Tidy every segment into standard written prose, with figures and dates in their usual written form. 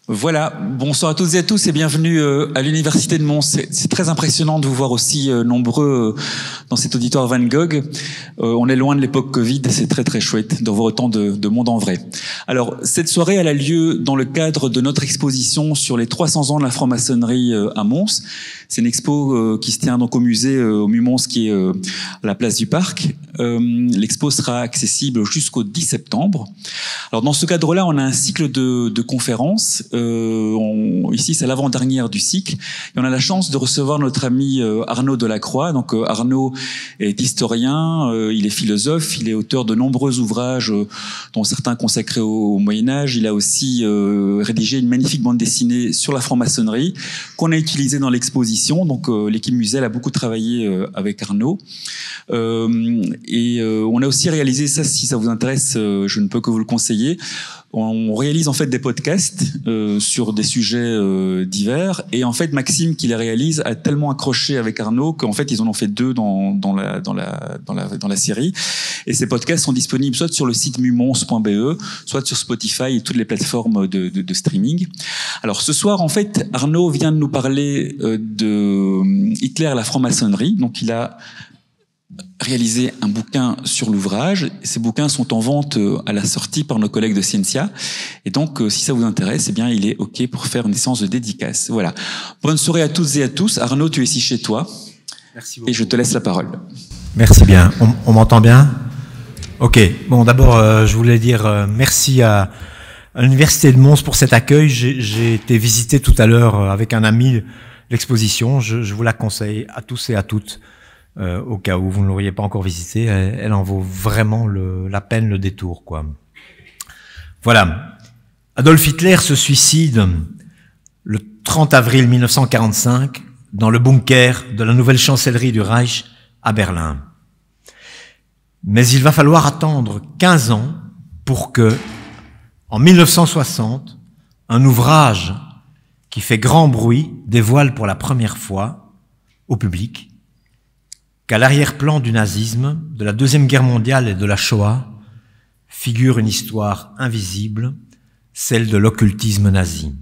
Voilà, bonsoir à toutes et à tous et bienvenue à l'Université de Mons. C'est très impressionnant de vous voir aussi nombreux dans cet auditoire Van Gogh. On est loin de l'époque Covid, c'est très très chouette de voir autant de monde en vrai. Alors, cette soirée, elle a lieu dans le cadre de notre exposition sur les 300 ans de la franc-maçonnerie à Mons. C'est une expo qui se tient donc au musée au Mumons qui est à la place du Parc. L'expo sera accessible jusqu'au 10 septembre. Alors dans ce cadre-là, on a un cycle de conférences. Ici, c'est l'avant-dernière du cycle. Et on a la chance de recevoir notre ami Arnaud Delacroix. Donc Arnaud est historien, il est philosophe, il est auteur de nombreux ouvrages, dont certains consacrés au Moyen-Âge. Il a aussi rédigé une magnifique bande dessinée sur la franc-maçonnerie qu'on a utilisée dans l'exposition. Donc l'équipe Muselle a beaucoup travaillé avec Arnaud. On a aussi réalisé ça, si ça vous intéresse, je ne peux que vous le conseiller. On réalise en fait des podcasts sur des sujets divers, et en fait Maxime qui les réalise a tellement accroché avec Arnaud qu'en fait ils en ont fait deux dans la série. Et ces podcasts sont disponibles soit sur le site mumons.be, soit sur Spotify et toutes les plateformes de streaming. Alors ce soir en fait Arnaud vient de nous parler de Hitler et la franc-maçonnerie. Donc il a réalisé un bouquin sur l'ouvrage. Ces bouquins sont en vente à la sortie par nos collègues de Scientia. Et donc, si ça vous intéresse, eh bien, il est OK pour faire une séance de dédicace. Voilà. Bonne soirée à toutes et à tous. Arnaud, tu es ici chez toi. Merci beaucoup. Et je te laisse la parole. Merci bien. On m'entend bien? OK. Bon, d'abord, je voulais dire merci à l'Université de Mons pour cet accueil. J'ai été visiter tout à l'heure avec un ami l'exposition. Je vous la conseille à tous et à toutes. Au cas où vous ne l'auriez pas encore visité, elle en vaut vraiment la peine, le détour, quoi. Voilà. Adolf Hitler se suicide le 30 avril 1945 dans le bunker de la nouvelle chancellerie du Reich à Berlin. Mais il va falloir attendre 15 ans pour que, en 1960, un ouvrage qui fait grand bruit dévoile pour la première fois au public qu'à l'arrière-plan du nazisme, de la Deuxième Guerre mondiale et de la Shoah, figure une histoire invisible, celle de l'occultisme nazi.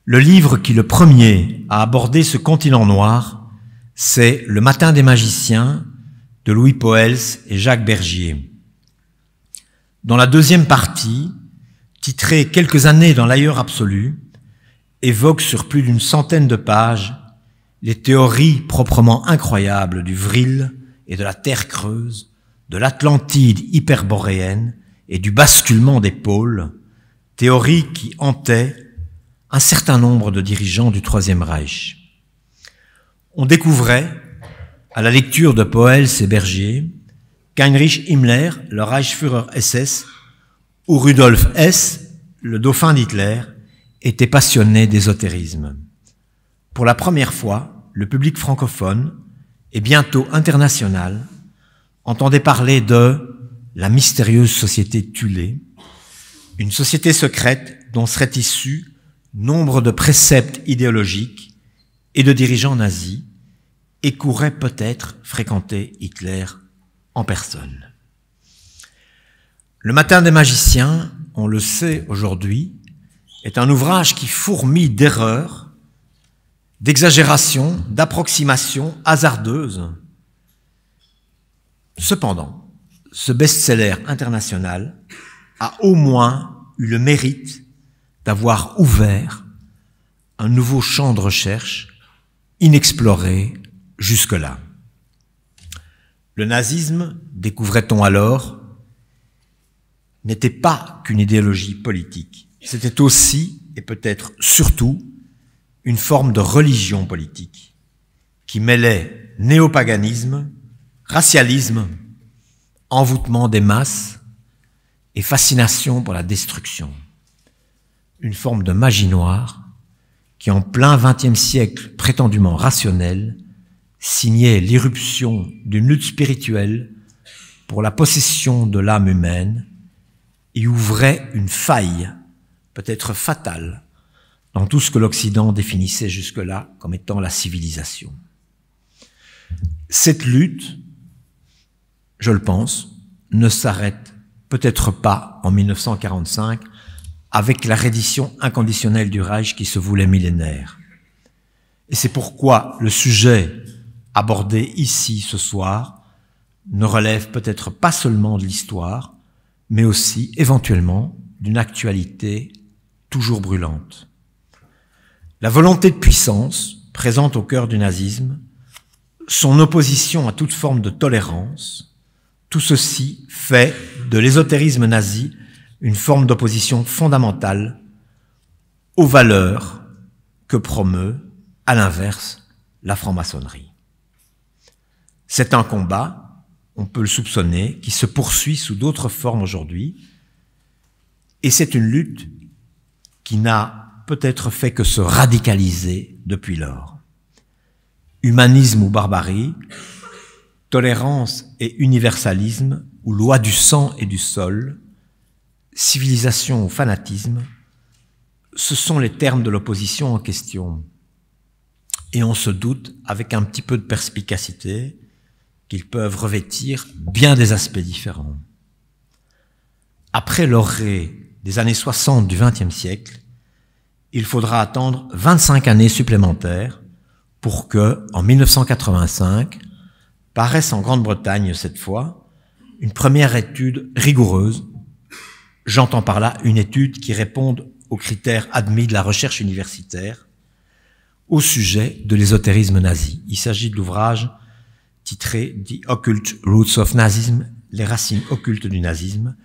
Le livre qui, le premier, a abordé ce continent noir, c'est Le Matin des magiciens de Louis Poels et Jacques Bergier. Dans la deuxième partie, titrée « Quelques années dans l'ailleurs absolu », évoque sur plus d'une centaine de pages les théories proprement incroyables du Vril et de la Terre creuse, de l'Atlantide hyperboréenne et du basculement des pôles, théories qui hantaient un certain nombre de dirigeants du Troisième Reich. On découvrait, à la lecture de Poels et Bergier, qu'Heinrich Himmler, le Reichsführer SS, ou Rudolf Hess, le dauphin d'Hitler, étaient passionnés d'ésotérisme. Pour la première fois, le public francophone, et bientôt international, entendait parler de la mystérieuse société Thulé, une société secrète dont seraient issus nombre de préceptes idéologiques et de dirigeants nazis, et qu'aurait peut-être fréquenté Hitler en personne. Le Matin des magiciens, on le sait aujourd'hui, est un ouvrage qui fourmille d'erreurs, d'exagération, d'approximation hasardeuse. Cependant, ce best-seller international a au moins eu le mérite d'avoir ouvert un nouveau champ de recherche inexploré jusque-là. Le nazisme, découvrait-on alors, n'était pas qu'une idéologie politique. C'était aussi, et peut-être surtout, une forme de religion politique qui mêlait néopaganisme, racialisme, envoûtement des masses et fascination pour la destruction. Une forme de magie noire qui, en plein XXe siècle prétendument rationnel, signait l'irruption d'une lutte spirituelle pour la possession de l'âme humaine et ouvrait une faille, peut-être fatale, dans tout ce que l'Occident définissait jusque-là comme étant la civilisation. Cette lutte, je le pense, ne s'arrête peut-être pas en 1945 avec la reddition inconditionnelle du Reich qui se voulait millénaire. Et c'est pourquoi le sujet abordé ici ce soir ne relève peut-être pas seulement de l'histoire, mais aussi, éventuellement, d'une actualité toujours brûlante. La volonté de puissance, présente au cœur du nazisme, son opposition à toute forme de tolérance, tout ceci fait de l'ésotérisme nazi une forme d'opposition fondamentale aux valeurs que promeut, à l'inverse, la franc-maçonnerie. C'est un combat, on peut le soupçonner, qui se poursuit sous d'autres formes aujourd'hui, et c'est une lutte qui n'a peut-être fait que se radicaliser depuis lors. Humanisme ou barbarie, tolérance et universalisme, ou loi du sang et du sol, civilisation ou fanatisme, ce sont les termes de l'opposition en question. Et on se doute, avec un petit peu de perspicacité, qu'ils peuvent revêtir bien des aspects différents. Après l'orée des années 60 du XXe siècle, il faudra attendre 25 années supplémentaires pour que, en 1985, paraisse en Grande-Bretagne cette fois, une première étude rigoureuse, j'entends par là une étude qui réponde aux critères admis de la recherche universitaire, au sujet de l'ésotérisme nazi. Il s'agit de l'ouvrage titré « The Occult Roots of Nazism », les racines occultes du nazisme,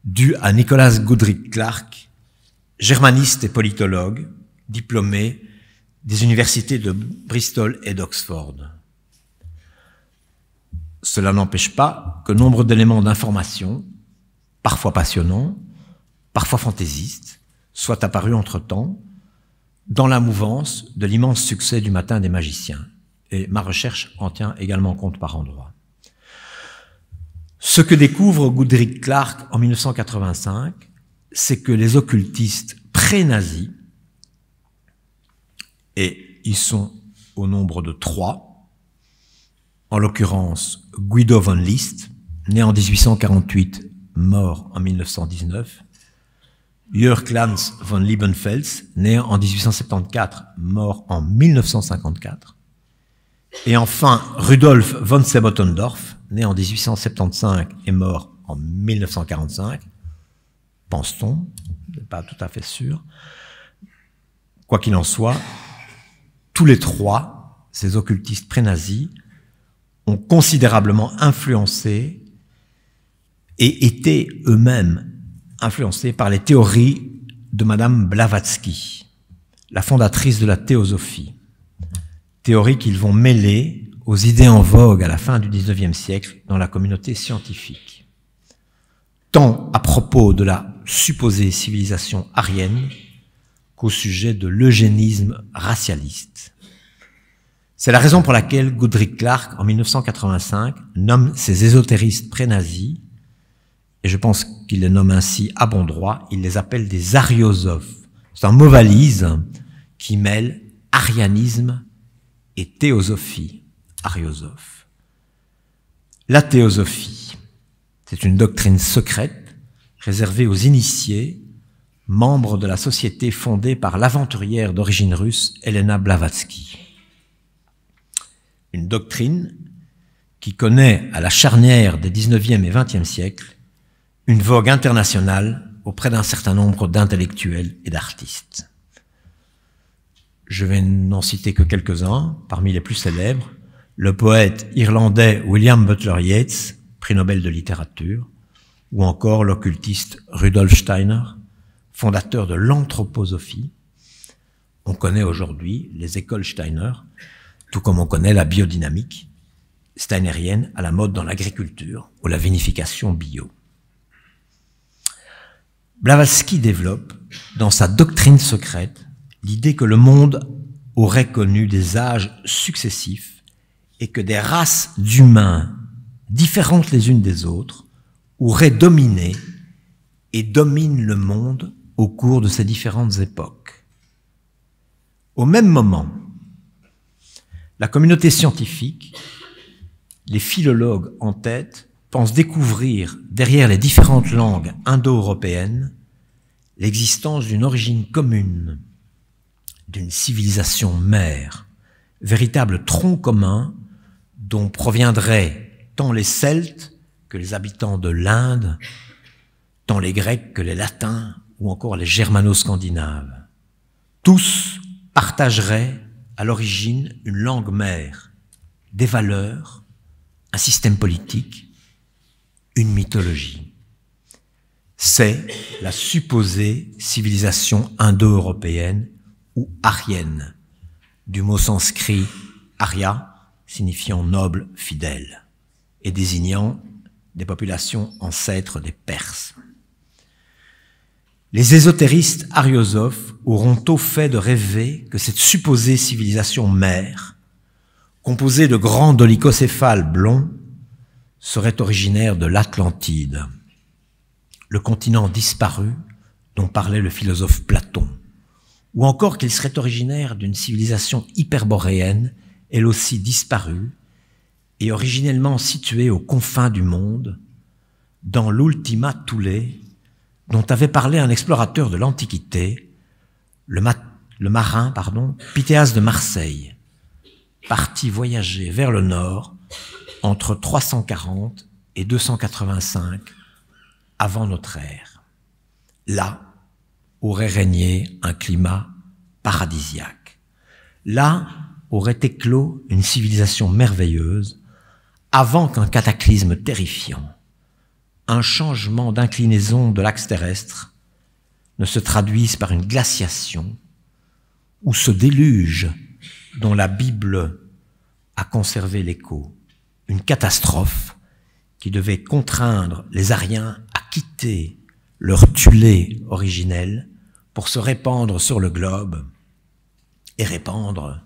dû à Nicholas Goodrick Clarke, germaniste et politologue, diplômé des universités de Bristol et d'Oxford. Cela n'empêche pas que nombre d'éléments d'information, parfois passionnants, parfois fantaisistes, soient apparus entre-temps dans la mouvance de l'immense succès du Matin des magiciens. Et ma recherche en tient également compte par endroits. Ce que découvre Goodrick Clarke en 1985, c'est que les occultistes pré-nazis, et ils sont au nombre de 3, en l'occurrence Guido von List, né en 1848, mort en 1919, Jörg Lanz von Liebenfels, né en 1874, mort en 1954, et enfin Rudolf von Sebottendorf, né en 1875 et mort en 1945, pense-t-on, je n'ai pas tout à fait sûr. Quoi qu'il en soit, tous les 3, ces occultistes pré-nazis, ont considérablement influencé et été eux-mêmes influencés par les théories de Madame Blavatsky, la fondatrice de la théosophie. Théories qu'ils vont mêler aux idées en vogue à la fin du XIXe siècle dans la communauté scientifique, tant à propos de la supposée civilisation aryenne qu'au sujet de l'eugénisme racialiste. C'est la raison pour laquelle Goodrick Clarke, en 1985, nomme ces ésotéristes pré-nazis, et je pense qu'il les nomme ainsi à bon droit, il les appelle des ariosophes. C'est un mot valise qui mêle arianisme et théosophie, ariosophe. La théosophie, c'est une doctrine secrète réservée aux initiés, membres de la société fondée par l'aventurière d'origine russe Helena Blavatsky. Une doctrine qui connaît à la charnière des 19e et 20e siècles une vogue internationale auprès d'un certain nombre d'intellectuels et d'artistes. Je vais n'en citer que quelques-uns, parmi les plus célèbres, le poète irlandais William Butler Yeats, prix Nobel de littérature, ou encore l'occultiste Rudolf Steiner, fondateur de l'anthroposophie. On connaît aujourd'hui les écoles Steiner, tout comme on connaît la biodynamique steinérienne à la mode dans l'agriculture ou la vinification bio. Blavatsky développe, dans sa doctrine secrète, l'idée que le monde aurait connu des âges successifs et que des races d'humains différentes les unes des autres auraient dominé et dominent le monde au cours de ces différentes époques. Au même moment, la communauté scientifique, les philologues en tête, pensent découvrir, derrière les différentes langues indo-européennes, l'existence d'une origine commune, d'une civilisation mère, véritable tronc commun dont proviendraient tant les Celtes que les habitants de l'Inde, tant les Grecs que les Latins ou encore les Germano-Scandinaves. Tous partageraient à l'origine une langue mère, des valeurs, un système politique, une mythologie. C'est la supposée civilisation indo-européenne ou aryenne, du mot sanskrit arya, signifiant noble, fidèle, et désignant des populations ancêtres des Perses. Les ésotéristes ariosophes auront au fait de rêver que cette supposée civilisation mère, composée de grands dolichocéphales blonds, serait originaire de l'Atlantide, le continent disparu dont parlait le philosophe Platon, ou encore qu'il serait originaire d'une civilisation hyperboréenne, elle aussi disparue, et originellement située aux confins du monde, dans l'Ultima Thule, dont avait parlé un explorateur de l'Antiquité, le marin Pythéas de Marseille, parti voyager vers le nord entre 340 et 285 avant notre ère. Là aurait régné un climat paradisiaque. Là aurait éclos une civilisation merveilleuse avant qu'un cataclysme terrifiant, un changement d'inclinaison de l'axe terrestre ne se traduise par une glaciation ou ce déluge dont la Bible a conservé l'écho, une catastrophe qui devait contraindre les Ariens à quitter leur Thulé originelle pour se répandre sur le globe et répandre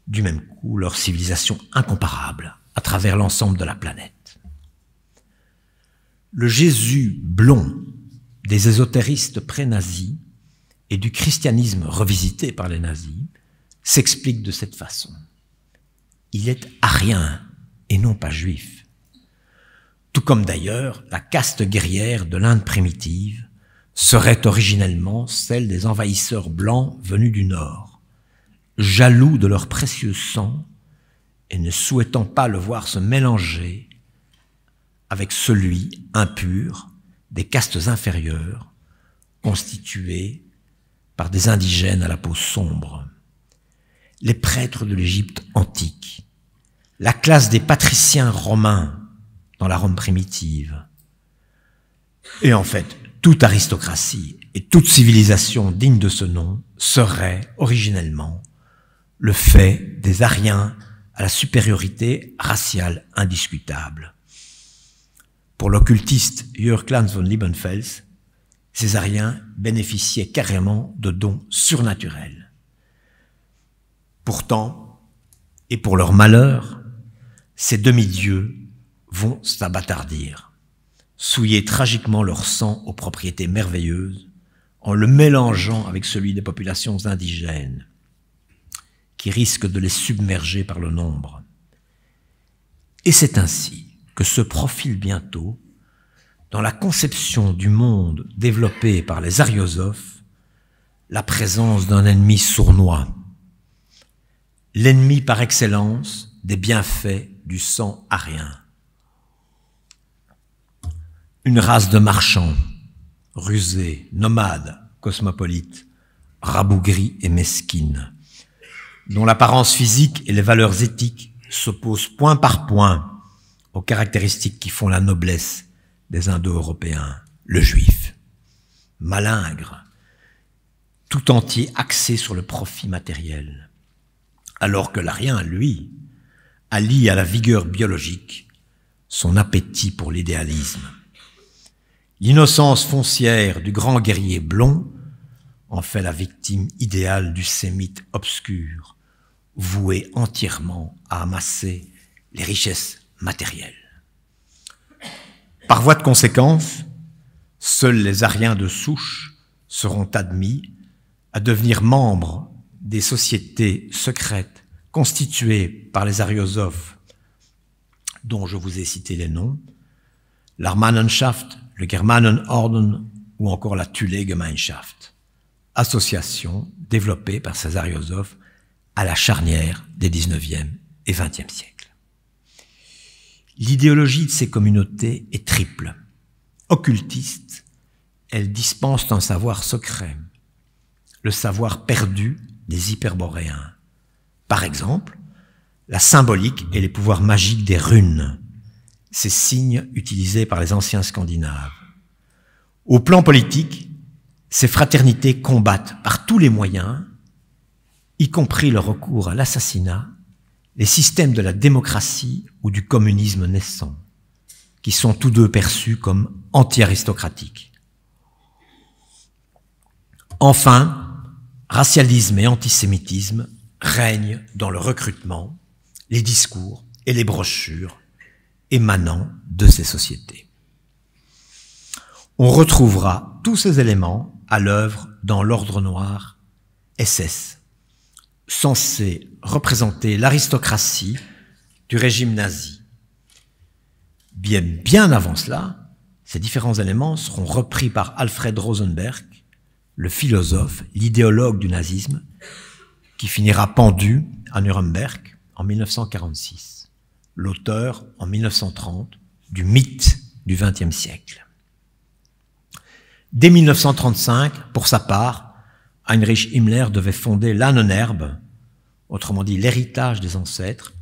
du même coup leur civilisation incomparable à travers l'ensemble de la planète. Le Jésus blond des ésotéristes pré-nazis et du christianisme revisité par les nazis s'explique de cette façon. Il est arien et non pas juif. Tout comme d'ailleurs la caste guerrière de l'Inde primitive serait originellement celle des envahisseurs blancs venus du Nord, jaloux de leur précieux sang et ne souhaitant pas le voir se mélanger avec celui impur des castes inférieures constituées par des indigènes à la peau sombre. Les prêtres de l'Égypte antique, la classe des patriciens romains dans la Rome primitive, et en fait toute aristocratie et toute civilisation digne de ce nom serait originellement le fait des Ariens à la supériorité raciale indiscutable. Pour l'occultiste Jörg Lanz von Liebenfels, ces Ariens bénéficiaient carrément de dons surnaturels. Pourtant, et pour leur malheur, ces demi-dieux vont s'abattardir, souiller tragiquement leur sang aux propriétés merveilleuses en le mélangeant avec celui des populations indigènes, qui risquent de les submerger par le nombre. Et c'est ainsi que se profile bientôt, dans la conception du monde développée par les ariosophes, la présence d'un ennemi sournois, l'ennemi par excellence des bienfaits du sang arien. Une race de marchands, rusés, nomades, cosmopolites, rabougris et mesquines, dont l'apparence physique et les valeurs éthiques s'opposent point par point aux caractéristiques qui font la noblesse des Indo-Européens, le juif, malingre, tout entier axé sur le profit matériel, alors que l'Arien, lui, allie à la vigueur biologique son appétit pour l'idéalisme. L'innocence foncière du grand guerrier blond en fait la victime idéale du sémite obscur, voué entièrement à amasser les richesses matérielles. Par voie de conséquence, seuls les Ariens de souche seront admis à devenir membres des sociétés secrètes constituées par les ariosophes, dont je vous ai cité les noms, l'Armanenschaft, le Germanenorden ou encore la Thule-Gemeinschaft, association développée par César Iosif à la charnière des 19e et 20e siècles. L'idéologie de ces communautés est triple. Occultiste, elles dispensent un savoir secret, le savoir perdu des Hyperboréens. Par exemple, la symbolique et les pouvoirs magiques des runes, ces signes utilisés par les anciens Scandinaves. Au plan politique, ces fraternités combattent par tous les moyens, y compris le recours à l'assassinat, les systèmes de la démocratie ou du communisme naissant, qui sont tous deux perçus comme anti-aristocratiques. Enfin, racialisme et antisémitisme règnent dans le recrutement, les discours et les brochures émanant de ces sociétés. On retrouvera tous ces éléments à l'œuvre dans l'Ordre noir SS, censé représenter l'aristocratie du régime nazi. Bien avant cela, ces différents éléments seront repris par Alfred Rosenberg, le philosophe, l'idéologue du nazisme, qui finira pendu à Nuremberg en 1946, l'auteur en 1930 du mythe du XXe siècle. Dès 1935, pour sa part, Heinrich Himmler devait fonder l'Ahnenerbe, autrement dit l'héritage des ancêtres,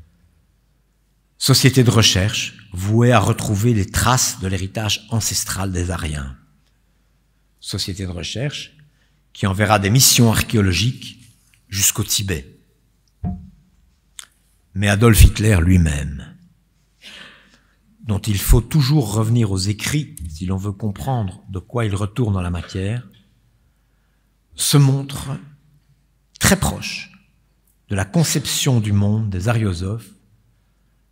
société de recherche vouée à retrouver les traces de l'héritage ancestral des Aryens. Société de recherche qui enverra des missions archéologiques jusqu'au Tibet. Mais Adolf Hitler lui-même, dont il faut toujours revenir aux écrits si l'on veut comprendre de quoi il retourne dans la matière, se montre très proche de la conception du monde des Ariosophes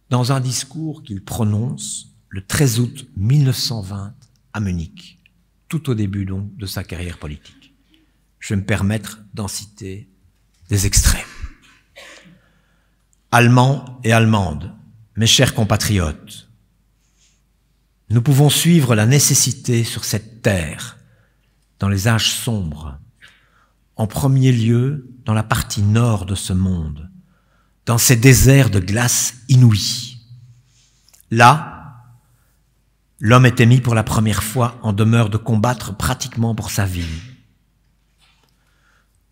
dans un discours qu'il prononce le 13 août 1920 à Munich, tout au début donc de sa carrière politique. Je vais me permettre d'en citer des extraits. Allemands et Allemandes, mes chers compatriotes, nous pouvons suivre la nécessité sur cette terre, dans les âges sombres, en premier lieu dans la partie nord de ce monde, dans ces déserts de glace inouïs. Là, l'homme était mis pour la première fois en demeure de combattre pratiquement pour sa vie.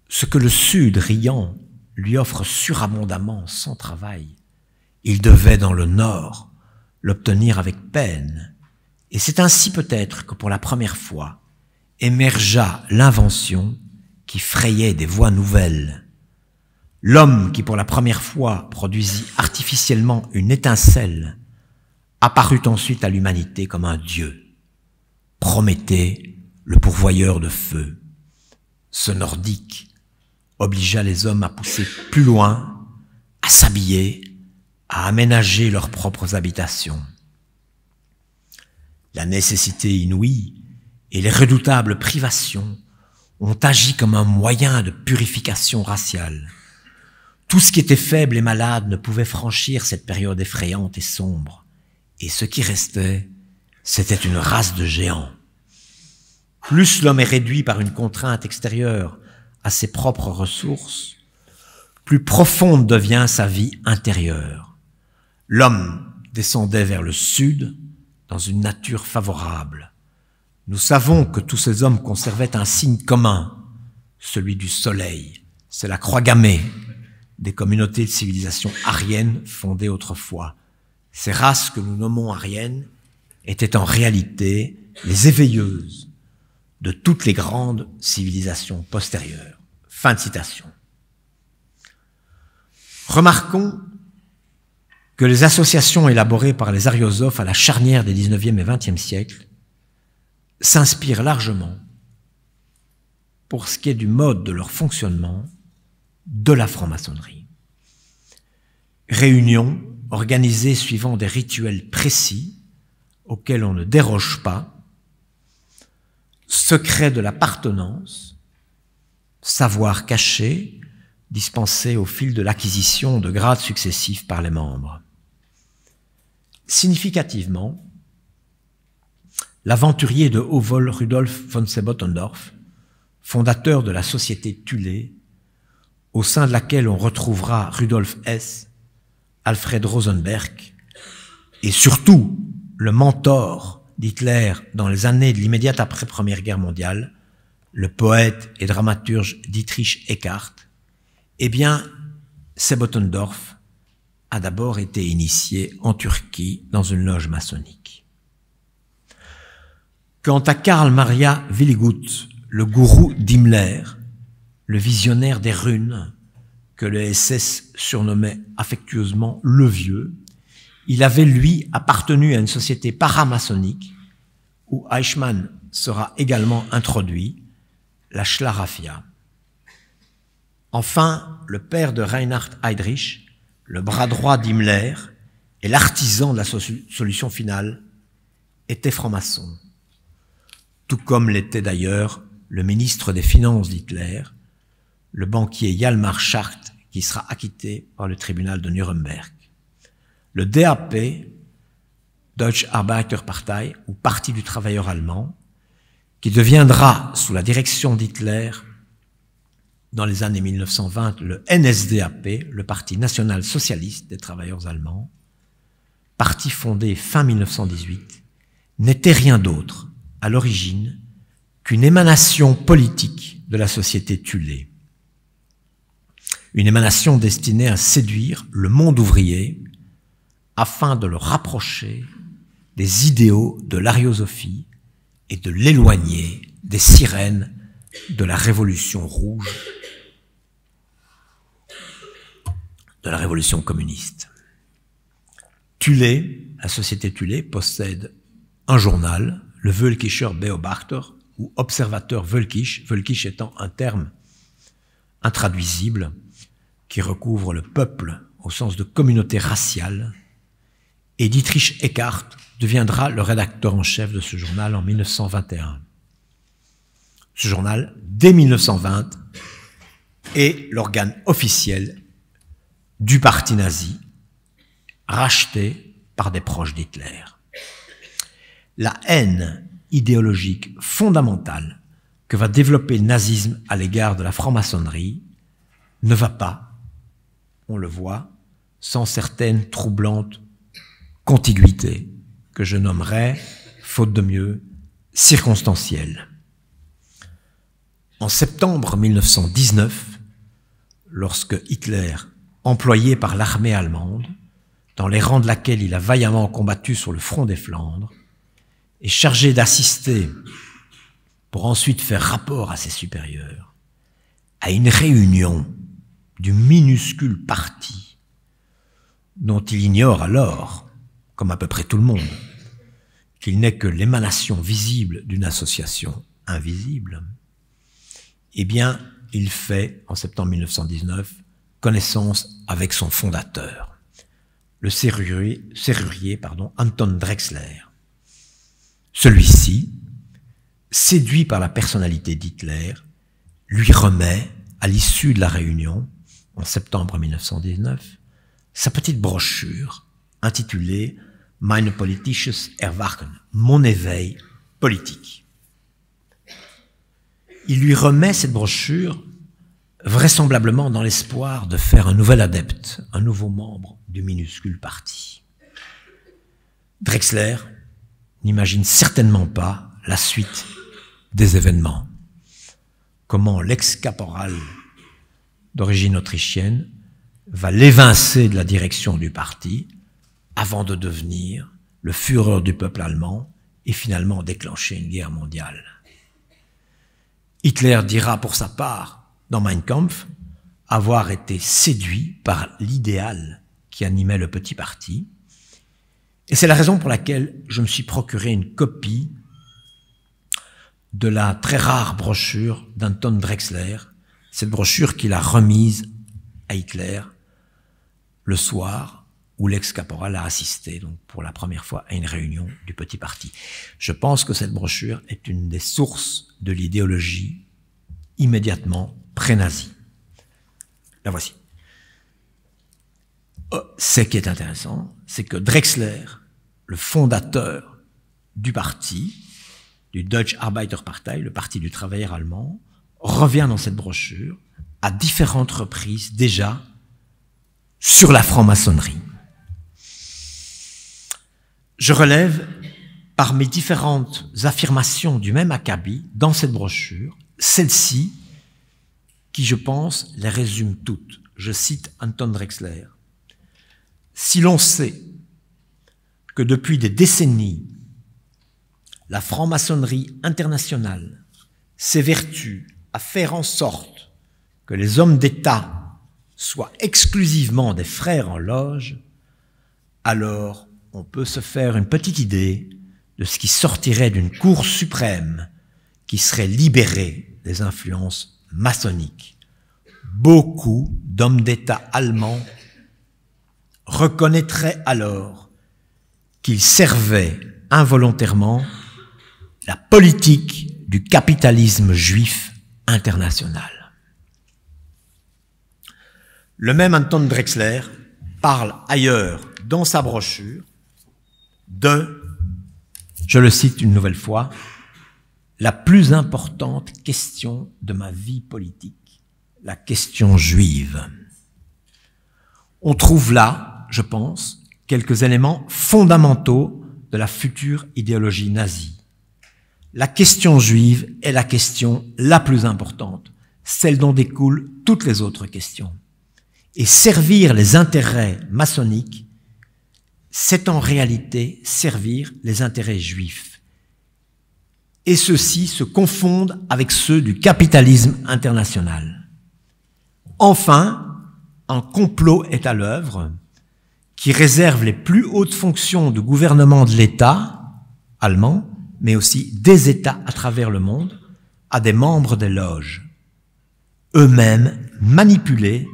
Ce que le Sud, riant, lui offre surabondamment sans travail, il devait dans le Nord l'obtenir avec peine. Et c'est ainsi peut-être que pour la première fois émergea l'invention qui frayait des voies nouvelles. L'homme qui pour la première fois produisit artificiellement une étincelle apparut ensuite à l'humanité comme un dieu. Prométhée, le pourvoyeur de feu. Ce nordique obligea les hommes à pousser plus loin, à s'habiller, à aménager leurs propres habitations. La nécessité inouïe et les redoutables privations ont agi comme un moyen de purification raciale. Tout ce qui était faible et malade ne pouvait franchir cette période effrayante et sombre. Et ce qui restait, c'était une race de géants. Plus l'homme est réduit par une contrainte extérieure à ses propres ressources, plus profonde devient sa vie intérieure. L'homme descendait vers le sud dans une nature favorable. Nous savons que tous ces hommes conservaient un signe commun, celui du soleil. C'est la croix gammée des communautés de civilisation aryennes fondées autrefois. Ces races que nous nommons aryennes étaient en réalité les éveilleuses de toutes les grandes civilisations postérieures. Fin de citation. Remarquons que les associations élaborées par les ariosophes à la charnière des 19e et 20e siècles s'inspirent largement, pour ce qui est du mode de leur fonctionnement, de la franc-maçonnerie. Réunions organisées suivant des rituels précis auxquels on ne déroge pas, secret de l'appartenance, savoir caché, dispensé au fil de l'acquisition de grades successifs par les membres. Significativement, l'aventurier de haut vol Rudolf von Sebottendorf, fondateur de la société Thulé, au sein de laquelle on retrouvera Rudolf Hess, Alfred Rosenberg, et surtout le mentor d'Hitler dans les années de l'immédiate après-Première Guerre mondiale, le poète et dramaturge Dietrich Eckart, eh bien, Sebottendorf a d'abord été initié en Turquie dans une loge maçonnique. Quant à Karl Maria Willigut, le gourou d'Himmler, le visionnaire des runes, que le SS surnommait affectueusement le Vieux, il avait, lui, appartenu à une société paramaçonnique où Eichmann sera également introduit, la Schlaraffia. Enfin, le père de Reinhard Heydrich, le bras droit d'Himmler et l'artisan de la solution finale, était franc-maçon, tout comme l'était d'ailleurs le ministre des Finances d'Hitler, le banquier Hjalmar Schacht, qui sera acquitté par le tribunal de Nuremberg. Le DAP, Deutsche Arbeiterpartei, ou Parti du travailleur allemand, qui deviendra, sous la direction d'Hitler, dans les années 1920, le NSDAP, le Parti national-socialiste des travailleurs allemands, parti fondé fin 1918, n'était rien d'autre, à l'origine, qu'une émanation politique de la société Thulé. Une émanation destinée à séduire le monde ouvrier afin de le rapprocher des idéaux de l'ariosophie et de l'éloigner des sirènes de la Révolution rouge, de la Révolution communiste. Thulé, la société Thulé, possède un journal, le Völkischer Beobachter, ou Observateur Völkisch, Völkisch étant un terme intraduisible qui recouvre le peuple au sens de communauté raciale, et Dietrich Eckart deviendra le rédacteur en chef de ce journal en 1921. Ce journal, dès 1920, est l'organe officiel du parti nazi, racheté par des proches d'Hitler. La haine idéologique fondamentale que va développer le nazisme à l'égard de la franc-maçonnerie ne va pas, on le voit, sans certaines troublantes contiguïtés que je nommerais, faute de mieux, circonstancielles. En septembre 1919, lorsque Hitler, employé par l'armée allemande, dans les rangs de laquelle il a vaillamment combattu sur le front des Flandres, est chargé d'assister, pour ensuite faire rapport à ses supérieurs, à une réunion du minuscule parti dont il ignore alors, comme à peu près tout le monde, qu'il n'est que l'émanation visible d'une association invisible, eh bien, il fait, en septembre 1919, connaissance avec son fondateur, le serrurier Anton Drexler. Celui-ci, séduit par la personnalité d'Hitler, lui remet, à l'issue de la réunion, en septembre 1919, sa petite brochure intitulée « Meine politisches Erwachen », mon éveil politique. Il lui remet cette brochure vraisemblablement dans l'espoir de faire un nouvel adepte, un nouveau membre du minuscule parti. Drexler n'imagine certainement pas la suite des événements. Comment l'ex-caporal d'origine autrichienne va l'évincer de la direction du parti avant de devenir le Führer du peuple allemand et finalement déclencher une guerre mondiale. Hitler dira pour sa part, dans Mein Kampf, avoir été séduit par l'idéal qui animait le petit parti. Et c'est la raison pour laquelle je me suis procuré une copie de la très rare brochure d'Anton Drexler, cette brochure qu'il a remise à Hitler le soir où l'ex-caporal a assisté donc pour la première fois à une réunion du petit parti. Je pense que cette brochure est une des sources de l'idéologie immédiatement pré-nazie. La voici. Ce qui est intéressant, c'est que Drexler, le fondateur du parti, du Deutsche Arbeiterpartei, le Parti du travailleur allemand, revient dans cette brochure à différentes reprises déjà sur la franc-maçonnerie. Je relève parmi différentes affirmations du même acabit dans cette brochure, celle-ci qui, je pense, les résume toutes. Je cite Anton Drexler. « Si l'on sait que depuis des décennies, la franc-maçonnerie internationale s'évertue à faire en sorte que les hommes d'État soient exclusivement des frères en loge, alors on peut se faire une petite idée de ce qui sortirait d'une cour suprême qui serait libérée des influences maçonniques. Beaucoup d'hommes d'État allemands reconnaîtraient alors qu'ils servaient involontairement la politique du capitalisme juif international. » Le même Anton Drexler parle ailleurs dans sa brochure de, je le cite une nouvelle fois, la plus importante question de ma vie politique, la question juive. On trouve là, je pense, quelques éléments fondamentaux de la future idéologie nazie. La question juive est la question la plus importante, celle dont découlent toutes les autres questions. Et servir les intérêts maçonniques, c'est en réalité servir les intérêts juifs. Et ceux-ci se confondent avec ceux du capitalisme international. Enfin, un complot est à l'œuvre qui réserve les plus hautes fonctions du gouvernement de l'État allemand, mais aussi des États à travers le monde, à des membres des loges, eux-mêmes manipulés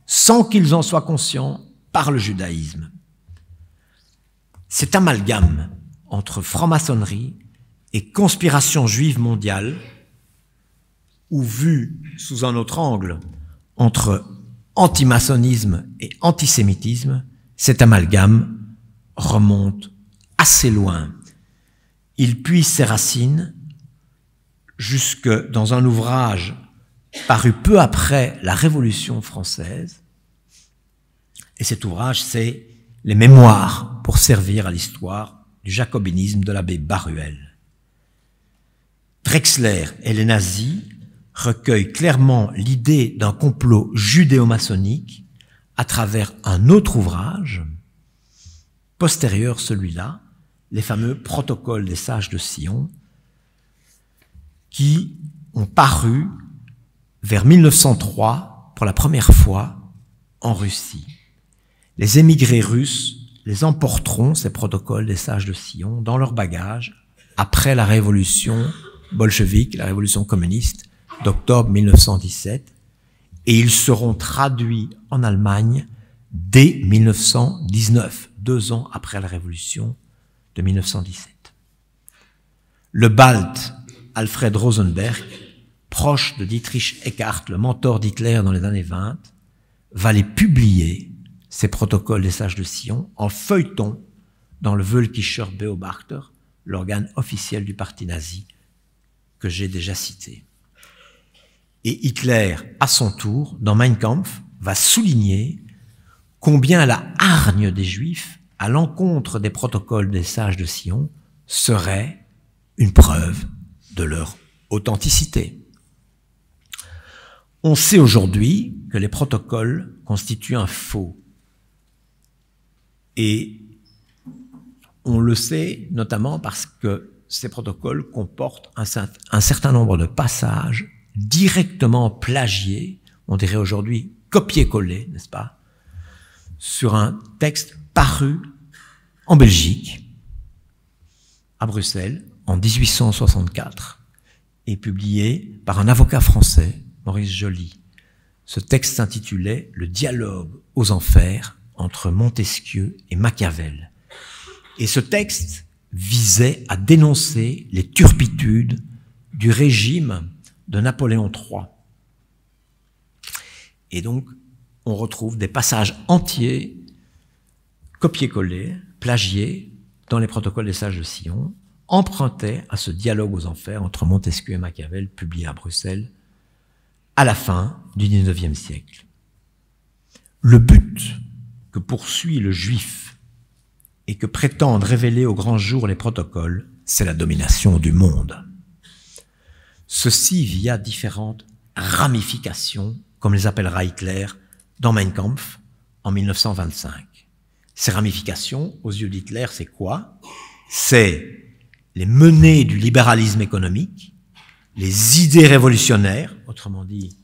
sans qu'ils en soient conscients par le judaïsme. Cet amalgame entre franc-maçonnerie et conspiration juive mondiale, ou vu sous un autre angle, entre antimaçonnisme et antisémitisme, cet amalgame remonte assez loin. Il puise ses racines jusque dans un ouvrage paru peu après la Révolution française. Et cet ouvrage, c'est les Mémoires pour servir à l'histoire du jacobinisme de l'abbé Baruel. Drexler et les nazis recueillent clairement l'idée d'un complot judéo-maçonnique à travers un autre ouvrage, postérieur celui-là, les fameux protocoles des sages de Sion, qui ont paru vers 1903 pour la première fois en Russie. Les émigrés russes les emporteront, ces protocoles des sages de Sion, dans leur bagage après la révolution bolchevique, la révolution communiste d'octobre 1917, et ils seront traduits en Allemagne dès 1919, 2 ans après la révolution de 1917. Le Balt, Alfred Rosenberg, proche de Dietrich Eckart, le mentor d'Hitler dans les années 20, va les publier, ces protocoles des sages de Sion, en feuilleton dans le Völkischer Beobachter, l'organe officiel du parti nazi que j'ai déjà cité. Et Hitler, à son tour, dans Mein Kampf, va souligner combien la hargne des Juifs à l'encontre des protocoles des sages de Sion serait une preuve de leur authenticité. On sait aujourd'hui que les protocoles constituent un faux. Et on le sait notamment parce que ces protocoles comportent un certain nombre de passages directement plagiés, on dirait aujourd'hui copier-coller, n'est-ce pas, sur un texte paru en Belgique, à Bruxelles, en 1864, et publié par un avocat français, Maurice Joly. Ce texte s'intitulait « Le dialogue aux enfers entre Montesquieu et Machiavel ». Et ce texte visait à dénoncer les turpitudes du régime de Napoléon III. Et donc, on retrouve des passages entiers, copiés-collés, plagiés, dans les protocoles des sages de Sion, empruntait à ce dialogue aux enfers entre Montesquieu et Machiavel, publié à Bruxelles, à la fin du XIXe siècle. Le but que poursuit le juif et que prétendent révéler au grand jour les protocoles, c'est la domination du monde. Ceci via différentes ramifications, comme les appellera Hitler dans Mein Kampf en 1925. Ces ramifications, aux yeux d'Hitler, c'est quoi? C'est les menées du libéralisme économique, les idées révolutionnaires, autrement dit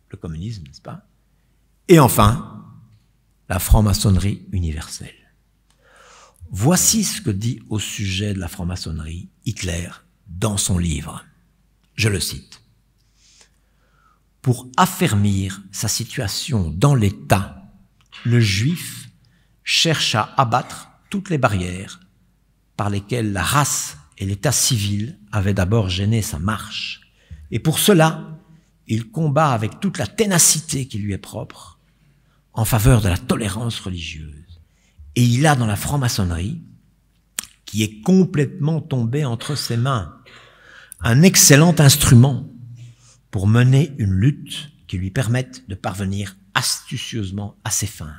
le communisme, n'est-ce pas? Et enfin, la franc-maçonnerie universelle. Voici ce que dit au sujet de la franc-maçonnerie Hitler dans son livre. Je le cite. Pour affermir sa situation dans l'État, le juif cherche à abattre toutes les barrières par lesquelles la race et l'état civil avaient d'abord gêné sa marche. Et pour cela, il combat avec toute la ténacité qui lui est propre en faveur de la tolérance religieuse. Et il a dans la franc-maçonnerie, qui est complètement tombée entre ses mains, un excellent instrument pour mener une lutte qui lui permette de parvenir astucieusement à ses fins.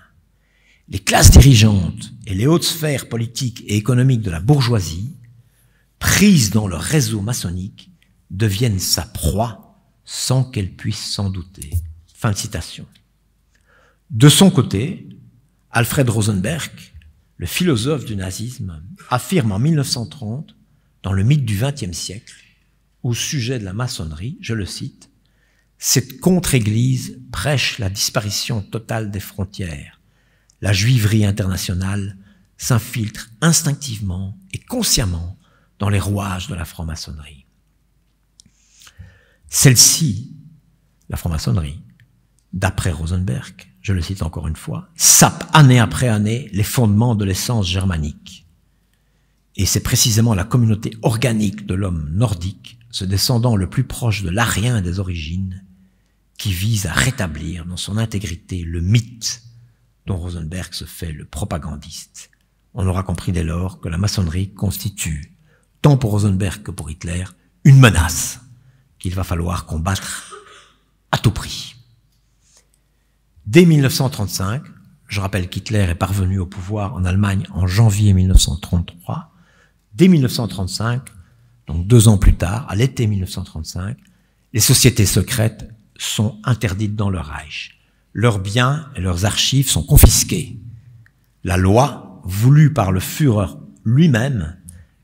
Les classes dirigeantes et les hautes sphères politiques et économiques de la bourgeoisie, prises dans leur réseau maçonnique, deviennent sa proie sans qu'elle puisse s'en douter. Fin de citation. De son côté, Alfred Rosenberg, le philosophe du nazisme, affirme en 1930, dans le mythe du XXe siècle, au sujet de la maçonnerie, je le cite, « Cette contre-église prêche la disparition totale des frontières. La juiverie internationale s'infiltre instinctivement et consciemment dans les rouages de la franc-maçonnerie. » Celle-ci, la franc-maçonnerie, d'après Rosenberg, je le cite encore une fois, sape année après année les fondements de l'essence germanique. Et c'est précisément la communauté organique de l'homme nordique, se descendant le plus proche de l'arien des origines, qui vise à rétablir dans son intégrité le mythe dont Rosenberg se fait le propagandiste. On aura compris dès lors que la maçonnerie constitue, tant pour Rosenberg que pour Hitler, une menace qu'il va falloir combattre à tout prix. Dès 1935, je rappelle qu'Hitler est parvenu au pouvoir en Allemagne en janvier 1933, dès 1935, donc 2 ans plus tard, à l'été 1935, les sociétés secrètes sont interdites dans le Reich. Leurs biens et leurs archives sont confisqués. La loi, voulue par le Führer lui-même,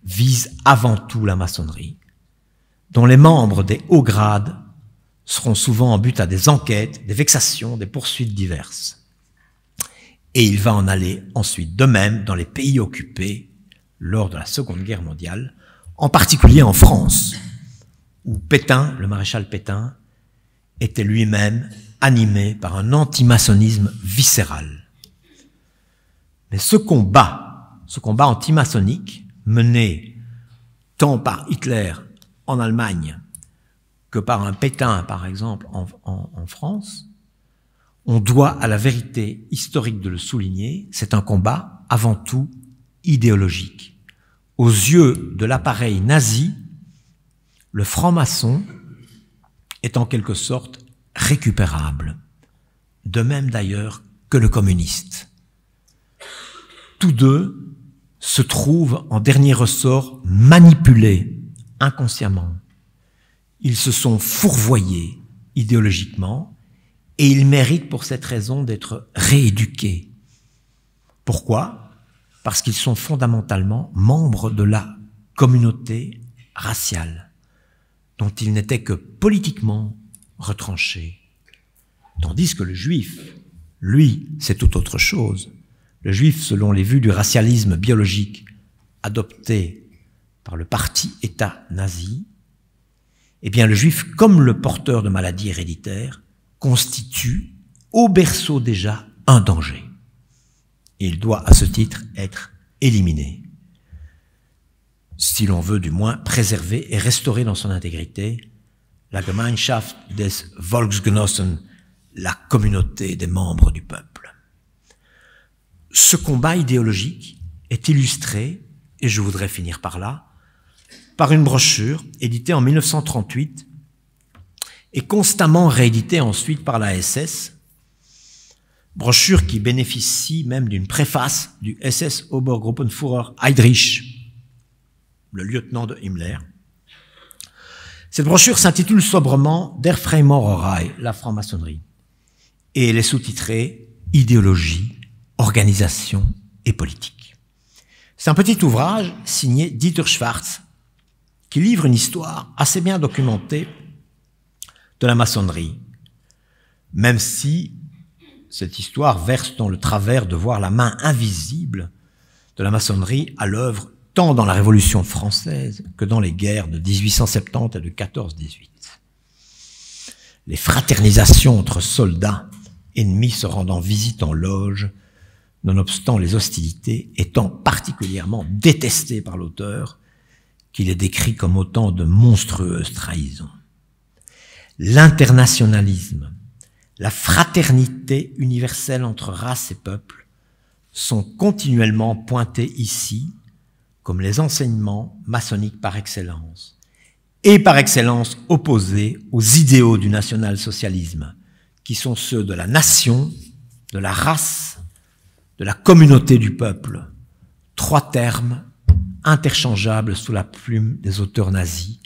vise avant tout la maçonnerie, dont les membres des hauts grades seront souvent en but à des enquêtes, des vexations, des poursuites diverses. Et il va en aller ensuite de même dans les pays occupés lors de la Seconde Guerre mondiale, en particulier en France, où Pétain, le maréchal Pétain, était lui-même animé par un antimaçonnisme viscéral. Mais ce combat antimaçonnique, mené tant par Hitler en Allemagne que par un Pétain, par exemple, en France, on doit à la vérité historique de le souligner, c'est un combat avant tout idéologique. Aux yeux de l'appareil nazi, le franc-maçon est en quelque sorte récupérable, de même d'ailleurs que le communiste. Tous deux se trouvent en dernier ressort manipulés inconsciemment. Ils se sont fourvoyés idéologiquement et ils méritent pour cette raison d'être rééduqués. Pourquoi ? Parce qu'ils sont fondamentalement membres de la communauté raciale, dont ils n'étaient que politiquement retranchés. Tandis que le juif, lui, c'est tout autre chose. Le juif, selon les vues du racialisme biologique adopté par le parti-État nazi, eh bien le juif, comme le porteur de maladies héréditaires, constitue au berceau déjà un danger. Et il doit à ce titre être éliminé, si l'on veut du moins préserver et restaurer dans son intégrité la Gemeinschaft des Volksgenossen, la communauté des membres du peuple. Ce combat idéologique est illustré, et je voudrais finir par là, par une brochure éditée en 1938 et constamment rééditée ensuite par la SS, brochure qui bénéficie même d'une préface du SS Obergruppenführer Heydrich, le lieutenant de Himmler. Cette brochure s'intitule sobrement Der Freimaurerei, la franc-maçonnerie, et elle est sous-titrée Idéologie, organisation et politique. C'est un petit ouvrage signé Dieter Schwartz qui livre une histoire assez bien documentée de la maçonnerie, même si cette histoire verse dans le travers de voir la main invisible de la maçonnerie à l'œuvre tant dans la Révolution française que dans les guerres de 1870 et de 14-18. Les fraternisations entre soldats ennemis se rendant visite en loge, nonobstant les hostilités, étant particulièrement détestées par l'auteur, qui les décrit comme autant de monstrueuses trahisons. L'internationalisme, la fraternité universelle entre races et peuples sont continuellement pointés ici comme les enseignements maçonniques par excellence, et par excellence opposés aux idéaux du national-socialisme, qui sont ceux de la nation, de la race, de la communauté du peuple, trois termes interchangeables sous la plume des auteurs nazis,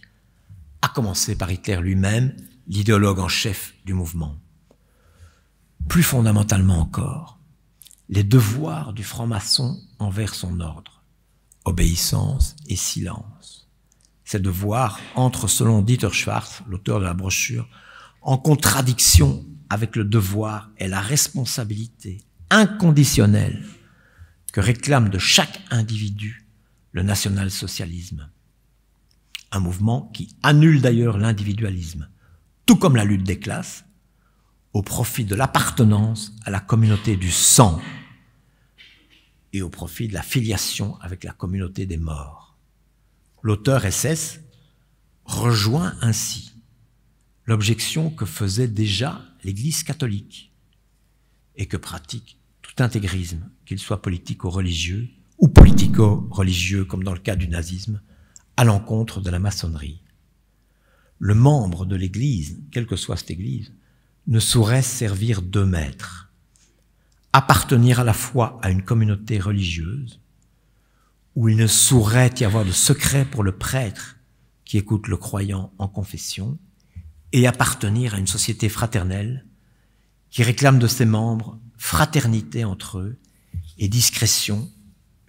à commencer par Hitler lui-même, l'idéologue en chef du mouvement. Plus fondamentalement encore, les devoirs du franc-maçon envers son ordre, obéissance et silence. Ces devoirs entrent, selon Dieter Schwartz, l'auteur de la brochure, en contradiction avec le devoir et la responsabilité inconditionnelle que réclame de chaque individu le national-socialisme. Un mouvement qui annule d'ailleurs l'individualisme, tout comme la lutte des classes, au profit de l'appartenance à la communauté du sang et au profit de la filiation avec la communauté des morts. L'auteur SS rejoint ainsi l'objection que faisait déjà l'Église catholique et que pratique tout intégrisme, qu'il soit politico-religieux ou politico-religieux, comme dans le cas du nazisme, à l'encontre de la maçonnerie. Le membre de l'Église, quelle que soit cette Église, ne saurait servir de maître, appartenir à la fois à une communauté religieuse, où il ne saurait y avoir de secret pour le prêtre qui écoute le croyant en confession, et appartenir à une société fraternelle qui réclame de ses membres fraternité entre eux et discrétion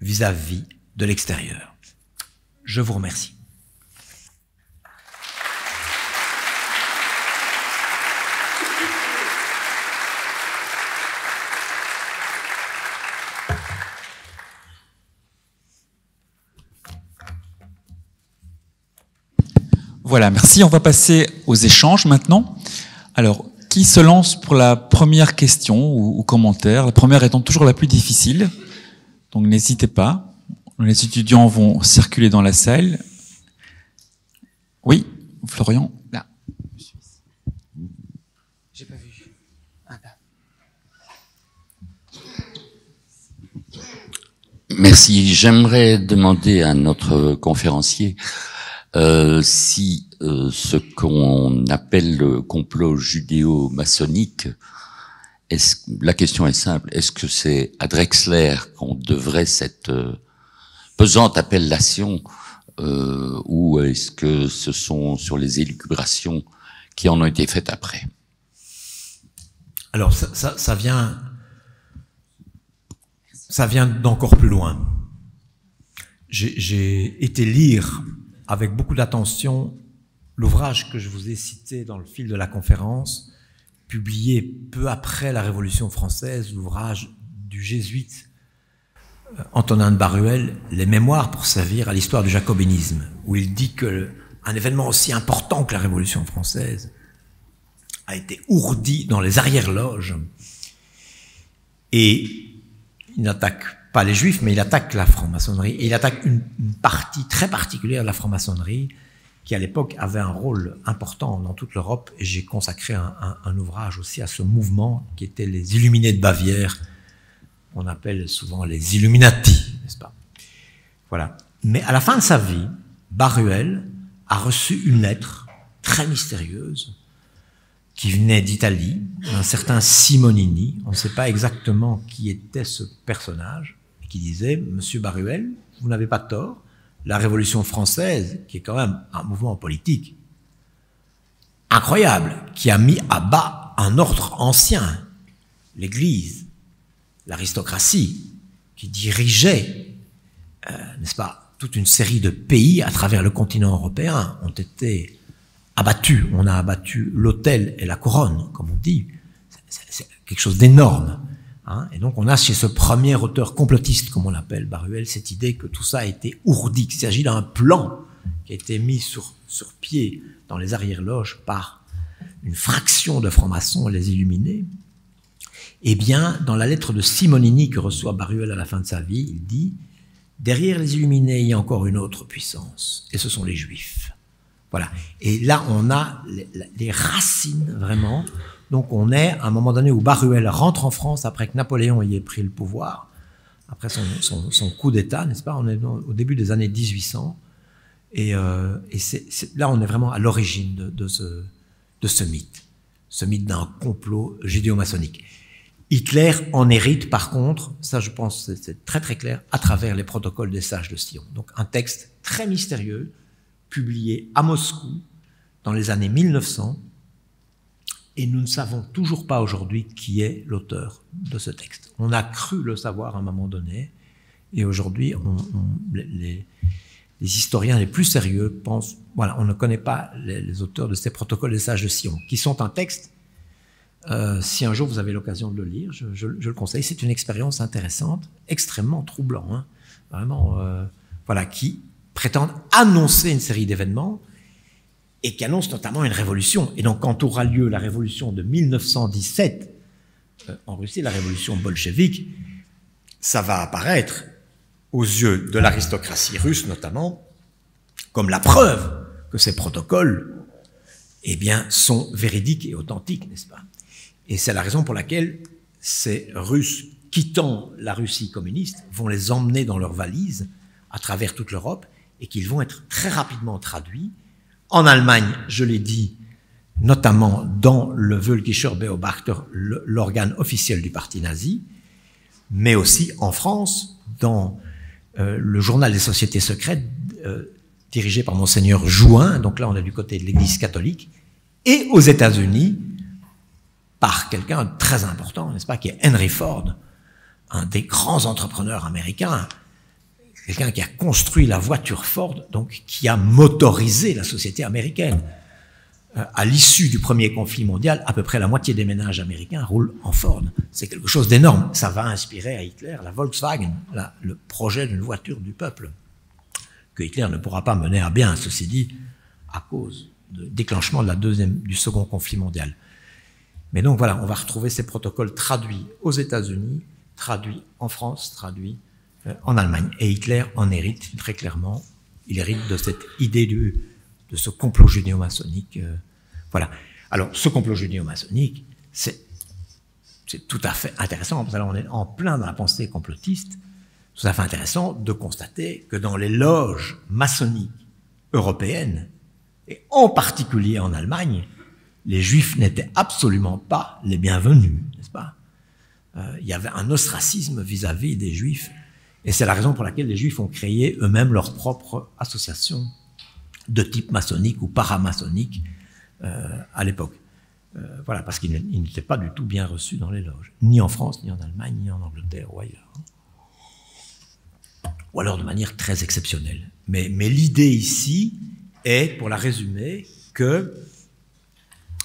vis-à-vis de l'extérieur. Je vous remercie. Voilà, merci. On va passer aux échanges maintenant. Alors, qui se lance pour la première question ou commentaire? La première étant toujours la plus difficile. Donc, n'hésitez pas. Les étudiants vont circuler dans la salle. Oui, Florian, là. J'ai pas vu. Ah, là. Merci. J'aimerais demander à notre conférencier si ce qu'on appelle le complot judéo-maçonnique, la question est simple, est-ce que c'est à Drexler qu'on devrait cette pesante appellation ou est-ce que ce sont sur les élucubrations qui en ont été faites après? Alors ça vient d'encore plus loin. J'ai été lire avec beaucoup d'attention l'ouvrage que je vous ai cité dans le fil de la conférence, publié peu après la Révolution française, l'ouvrage du jésuite Antonin de Baruel, Les Mémoires pour servir à l'histoire du jacobinisme, où il dit que un événement aussi important que la Révolution française a été ourdi dans les arrière-loges, et il n'attaque pas les juifs, mais il attaque la franc-maçonnerie, et il attaque une partie très particulière de la franc-maçonnerie, qui à l'époque avait un rôle important dans toute l'Europe, et j'ai consacré un ouvrage aussi à ce mouvement, qui était les Illuminés de Bavière, qu'on appelle souvent les Illuminati, n'est-ce pas? Voilà. Mais à la fin de sa vie, Baruel a reçu une lettre très mystérieuse qui venait d'Italie, d'un certain Simonini. On ne sait pas exactement qui était ce personnage, et qui disait « Monsieur Baruel, vous n'avez pas tort, la Révolution française, qui est quand même un mouvement politique incroyable, qui a mis à bas un ordre ancien, l'Église, l'aristocratie, qui dirigeait, n'est-ce pas, toute une série de pays à travers le continent européen, ont été abattus. On a abattu l'autel et la couronne, comme on dit. C'est quelque chose d'énorme. Hein. Et donc on a chez ce premier auteur complotiste, comme on l'appelle, Baruel, cette idée que tout ça a été ourdi, qu'il s'agit d'un plan qui a été mis sur pied dans les arrière-loges par une fraction de francs-maçons, les Illuminés. Eh bien, dans la lettre de Simonini que reçoit Baruel à la fin de sa vie, il dit « Derrière les Illuminés, il y a encore une autre puissance, et ce sont les Juifs. » Voilà. Et là, on a les racines, vraiment. Donc, on est à un moment donné où Baruel rentre en France après que Napoléon y ait pris le pouvoir, après son coup d'État, n'est-ce pas? On est au début des années 1800. Et là, on est vraiment à l'origine de ce mythe d'un complot judéo-maçonnique. Hitler en hérite, par contre, ça je pense c'est très très clair, à travers les protocoles des sages de Sion. Donc un texte très mystérieux, publié à Moscou dans les années 1900, et nous ne savons toujours pas aujourd'hui qui est l'auteur de ce texte. On a cru le savoir à un moment donné, et aujourd'hui, les historiens les plus sérieux pensent, voilà, on ne connaît pas les auteurs de ces protocoles des sages de Sion, qui sont un texte, si un jour vous avez l'occasion de le lire, je le conseille, c'est une expérience intéressante, extrêmement troublant, hein, vraiment, voilà, qui prétendent annoncer une série d'événements, et qui annonce notamment une révolution. Et donc, quand aura lieu la révolution de 1917 en Russie, la révolution bolchevique, ça va apparaître aux yeux de l'aristocratie russe notamment, comme la preuve que ces protocoles, eh bien, sont véridiques et authentiques, n'est-ce pas? Et c'est la raison pour laquelle ces Russes, quittant la Russie communiste, vont les emmener dans leurs valises à travers toute l'Europe et qu'ils vont être très rapidement traduits. En Allemagne, je l'ai dit, notamment dans le Völkischer Beobachter, l'organe officiel du parti nazi, mais aussi en France, dans le journal des sociétés secrètes, dirigé par Monseigneur Jouin, donc là on est du côté de l'Église catholique, et aux États-Unis, par quelqu'un de très important, n'est-ce pas, qui est Henry Ford, un des grands entrepreneurs américains, quelqu'un qui a construit la voiture Ford, donc qui a motorisé la société américaine. À l'issue du premier conflit mondial, à peu près la moitié des ménages américains roulent en Ford. C'est quelque chose d'énorme. Ça va inspirer à Hitler la Volkswagen, le projet d'une voiture du peuple, que Hitler ne pourra pas mener à bien, ceci dit, à cause du déclenchement du second conflit mondial. Mais donc voilà, on va retrouver ces protocoles traduits aux États-Unis, traduits en France, traduits en Allemagne. Et Hitler en hérite très clairement. Il hérite de cette idée de ce complot judéo-maçonnique. Voilà. Alors, ce complot judéo-maçonnique, c'est tout à fait intéressant, parce que là, on est en plein dans la pensée complotiste, tout à fait intéressant de constater que dans les loges maçonniques européennes, et en particulier en Allemagne, les Juifs n'étaient absolument pas les bienvenus, n'est-ce pas? Il y avait un ostracisme vis-à-vis des Juifs. Et c'est la raison pour laquelle les Juifs ont créé eux-mêmes leur propre association de type maçonnique ou paramaçonnique à l'époque. Voilà, parce qu'ils n'étaient pas du tout bien reçus dans les loges, ni en France, ni en Allemagne, ni en Angleterre ou ailleurs. Ou alors de manière très exceptionnelle. Mais l'idée ici est, pour la résumer, que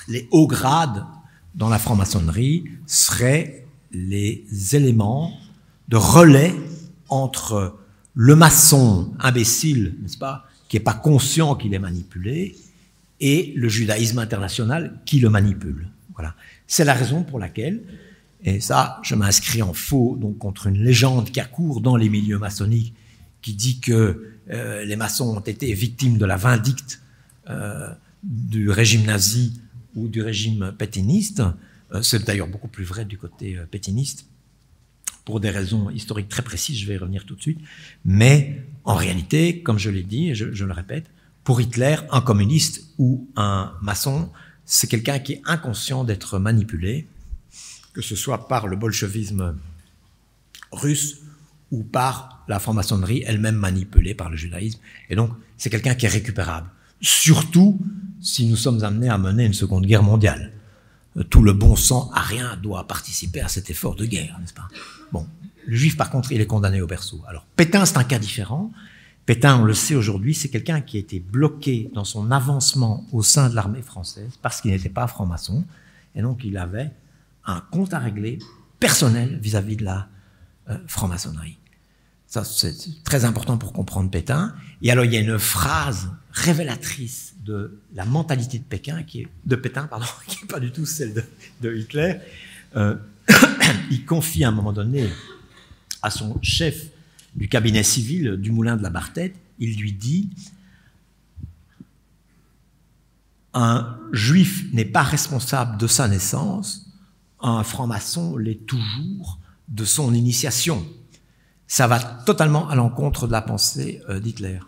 les hauts grades dans la franc-maçonnerie seraient les éléments de relais entre le maçon imbécile, n'est-ce pas, qui n'est pas conscient qu'il est manipulé, et le judaïsme international qui le manipule. Voilà. C'est la raison pour laquelle, et ça, je m'inscris en faux donc contre une légende qui accourt dans les milieux maçonniques qui dit que les maçons ont été victimes de la vindicte du régime nazi ou du régime pétainiste. C'est d'ailleurs beaucoup plus vrai du côté pétainiste, pour des raisons historiques très précises, je vais y revenir tout de suite, mais en réalité, comme je l'ai dit, et je le répète, pour Hitler, un communiste ou un maçon, c'est quelqu'un qui est inconscient d'être manipulé, que ce soit par le bolchevisme russe ou par la franc-maçonnerie elle-même manipulée par le judaïsme. Et donc, c'est quelqu'un qui est récupérable. Surtout si nous sommes amenés à mener une seconde guerre mondiale. Tout le bon sang arien doit participer à cet effort de guerre, n'est-ce pas? Bon, le juif, par contre, il est condamné au berceau. Alors, Pétain, c'est un cas différent. Pétain, on le sait aujourd'hui, c'est quelqu'un qui a été bloqué dans son avancement au sein de l'armée française parce qu'il n'était pas franc-maçon. Et donc, il avait un compte à régler personnel vis-à-vis de la franc-maçonnerie. Ça, c'est très important pour comprendre Pétain. Et alors, il y a une phrase révélatrice de la mentalité de Pétain, qui est pas du tout celle de Hitler. Il confie à un moment donné à son chef du cabinet civil du moulin de la Barthète, il lui dit « Un juif n'est pas responsable de sa naissance, un franc-maçon l'est toujours de son initiation. » Ça va totalement à l'encontre de la pensée d'Hitler.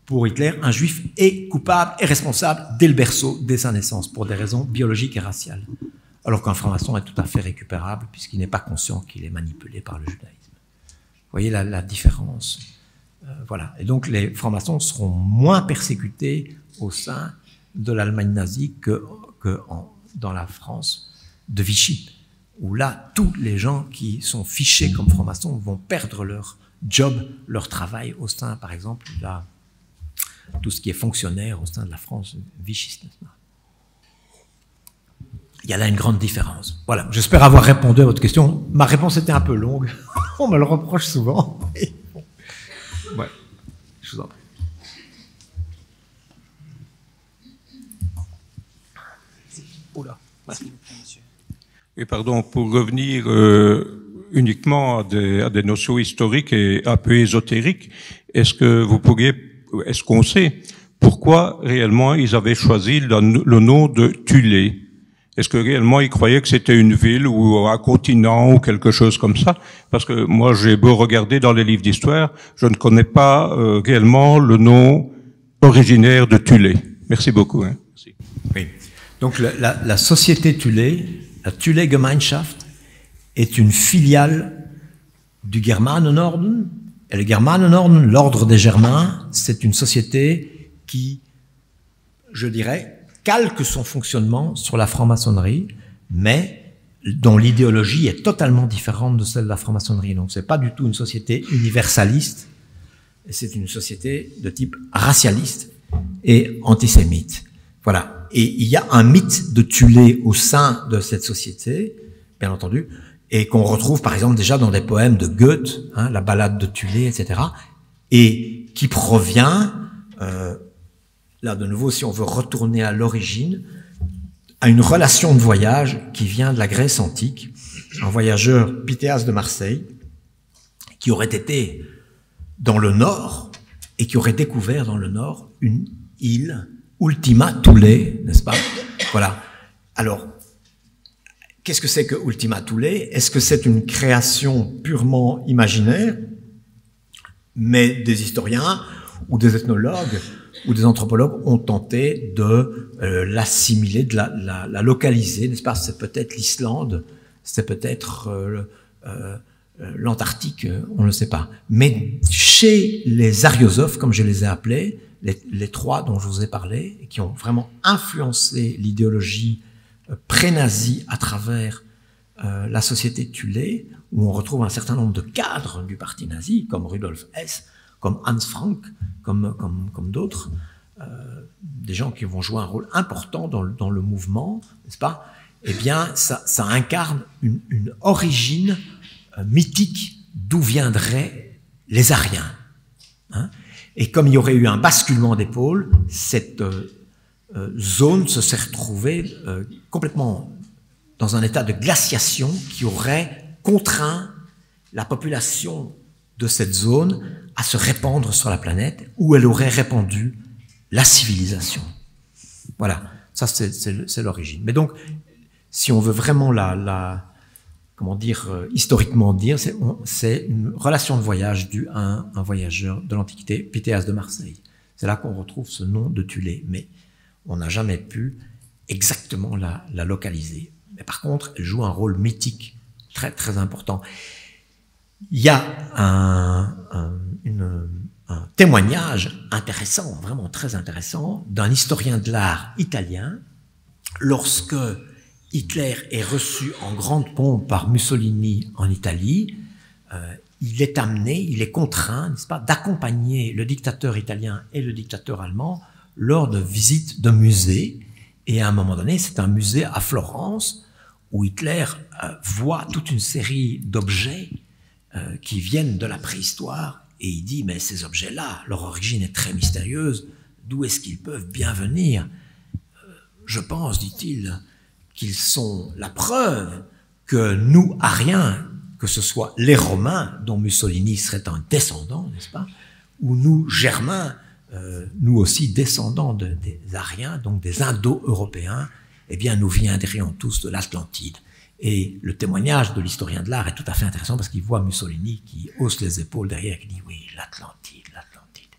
Pour Hitler, un juif est coupable et responsable dès le berceau, dès sa naissance, pour des raisons biologiques et raciales. Alors qu'un franc-maçon est tout à fait récupérable, puisqu'il n'est pas conscient qu'il est manipulé par le judaïsme. Vous voyez la différence. Voilà. Et donc les francs-maçons seront moins persécutés au sein de l'Allemagne nazie que dans la France de Vichy, où là, tous les gens qui sont fichés comme francs-maçons vont perdre leur job, leur travail au sein, par exemple, de tout ce qui est fonctionnaire au sein de la France vichiste. Il y a là une grande différence. Voilà, j'espère avoir répondu à votre question. Ma réponse était un peu longue. On me le reproche souvent. Bon. Ouais, je vous en prie. Oula. Merci beaucoup, monsieur. Et pardon, pour revenir uniquement à des notions historiques et un peu ésotériques, est-ce qu'on sait pourquoi réellement ils avaient choisi le nom de Thulé? Est-ce que réellement ils croyaient que c'était une ville ou un continent ou quelque chose comme ça? Parce que moi, j'ai beau regarder dans les livres d'histoire, je ne connais pas réellement le nom originaire de Thulé. Merci beaucoup. Hein. Merci. Oui. Donc la société Thulé, la Thulé Gemeinschaft, est une filiale du Germanenorden. Et le Germanenorden, l'ordre des Germains, c'est une société qui, je dirais, calque son fonctionnement sur la franc-maçonnerie, mais dont l'idéologie est totalement différente de celle de la franc-maçonnerie. Donc c'est pas du tout une société universaliste, c'est une société de type racialiste et antisémite. Voilà. Et il y a un mythe de Thulé au sein de cette société, bien entendu, et qu'on retrouve par exemple déjà dans des poèmes de Goethe, hein, la ballade de Thulé, etc., et qui provient, là de nouveau, si on veut retourner à l'origine, à une relation de voyage qui vient de la Grèce antique, un voyageur Pythéas de Marseille, qui aurait été dans le nord et qui aurait découvert dans le nord une île, Ultima Thule, n'est-ce pas? Voilà. Alors, qu'est-ce que c'est que Ultima Thule? Est-ce que c'est une création purement imaginaire? Mais des historiens ou des ethnologues ou des anthropologues ont tenté de l'assimiler, de la localiser, n'est-ce pas? C'est peut-être l'Islande, c'est peut-être l'Antarctique, on ne le sait pas. Mais chez les ariosophes, comme je les ai appelés, les trois dont je vous ai parlé, et qui ont vraiment influencé l'idéologie pré-nazie à travers la société Thulé, où on retrouve un certain nombre de cadres du parti nazi, comme Rudolf Hess, comme Hans Frank, comme d'autres, des gens qui vont jouer un rôle important dans le mouvement, n'est-ce pas? Eh bien, ça incarne une origine mythique d'où viendraient les Ariens. Hein? Et comme il y aurait eu un basculement des pôles, cette zone se serait retrouvée complètement dans un état de glaciation qui aurait contraint la population de cette zone à se répandre sur la planète, où elle aurait répandu la civilisation. Voilà, ça c'est l'origine. Mais donc, si on veut vraiment la comment dire, historiquement dire, c'est une relation de voyage due à un voyageur de l'Antiquité, Pythéas de Marseille. C'est là qu'on retrouve ce nom de Thulé, mais on n'a jamais pu exactement la localiser. Mais par contre, elle joue un rôle mythique très très important. Il y a un témoignage intéressant, vraiment très intéressant, d'un historien de l'art italien, lorsque Hitler est reçu en grande pompe par Mussolini en Italie, il est amené, il est contraint, n'est-ce pas, d'accompagner le dictateur italien et le dictateur allemand lors de visites de musées. Et à un moment donné, c'est un musée à Florence où Hitler voit toute une série d'objets qui viennent de la préhistoire, et il dit, mais ces objets-là, leur origine est très mystérieuse, d'où est-ce qu'ils peuvent bien venir? Je pense, dit-il, qu'ils sont la preuve que nous, Ariens, que ce soit les Romains, dont Mussolini serait un descendant, n'est-ce pas, ou nous, Germains, nous aussi descendants des Ariens, donc des Indo-Européens, eh bien, nous viendrions tous de l'Atlantide. Et le témoignage de l'historien de l'art est tout à fait intéressant parce qu'il voit Mussolini qui hausse les épaules derrière et qui dit « oui, l'Atlantide, l'Atlantide ».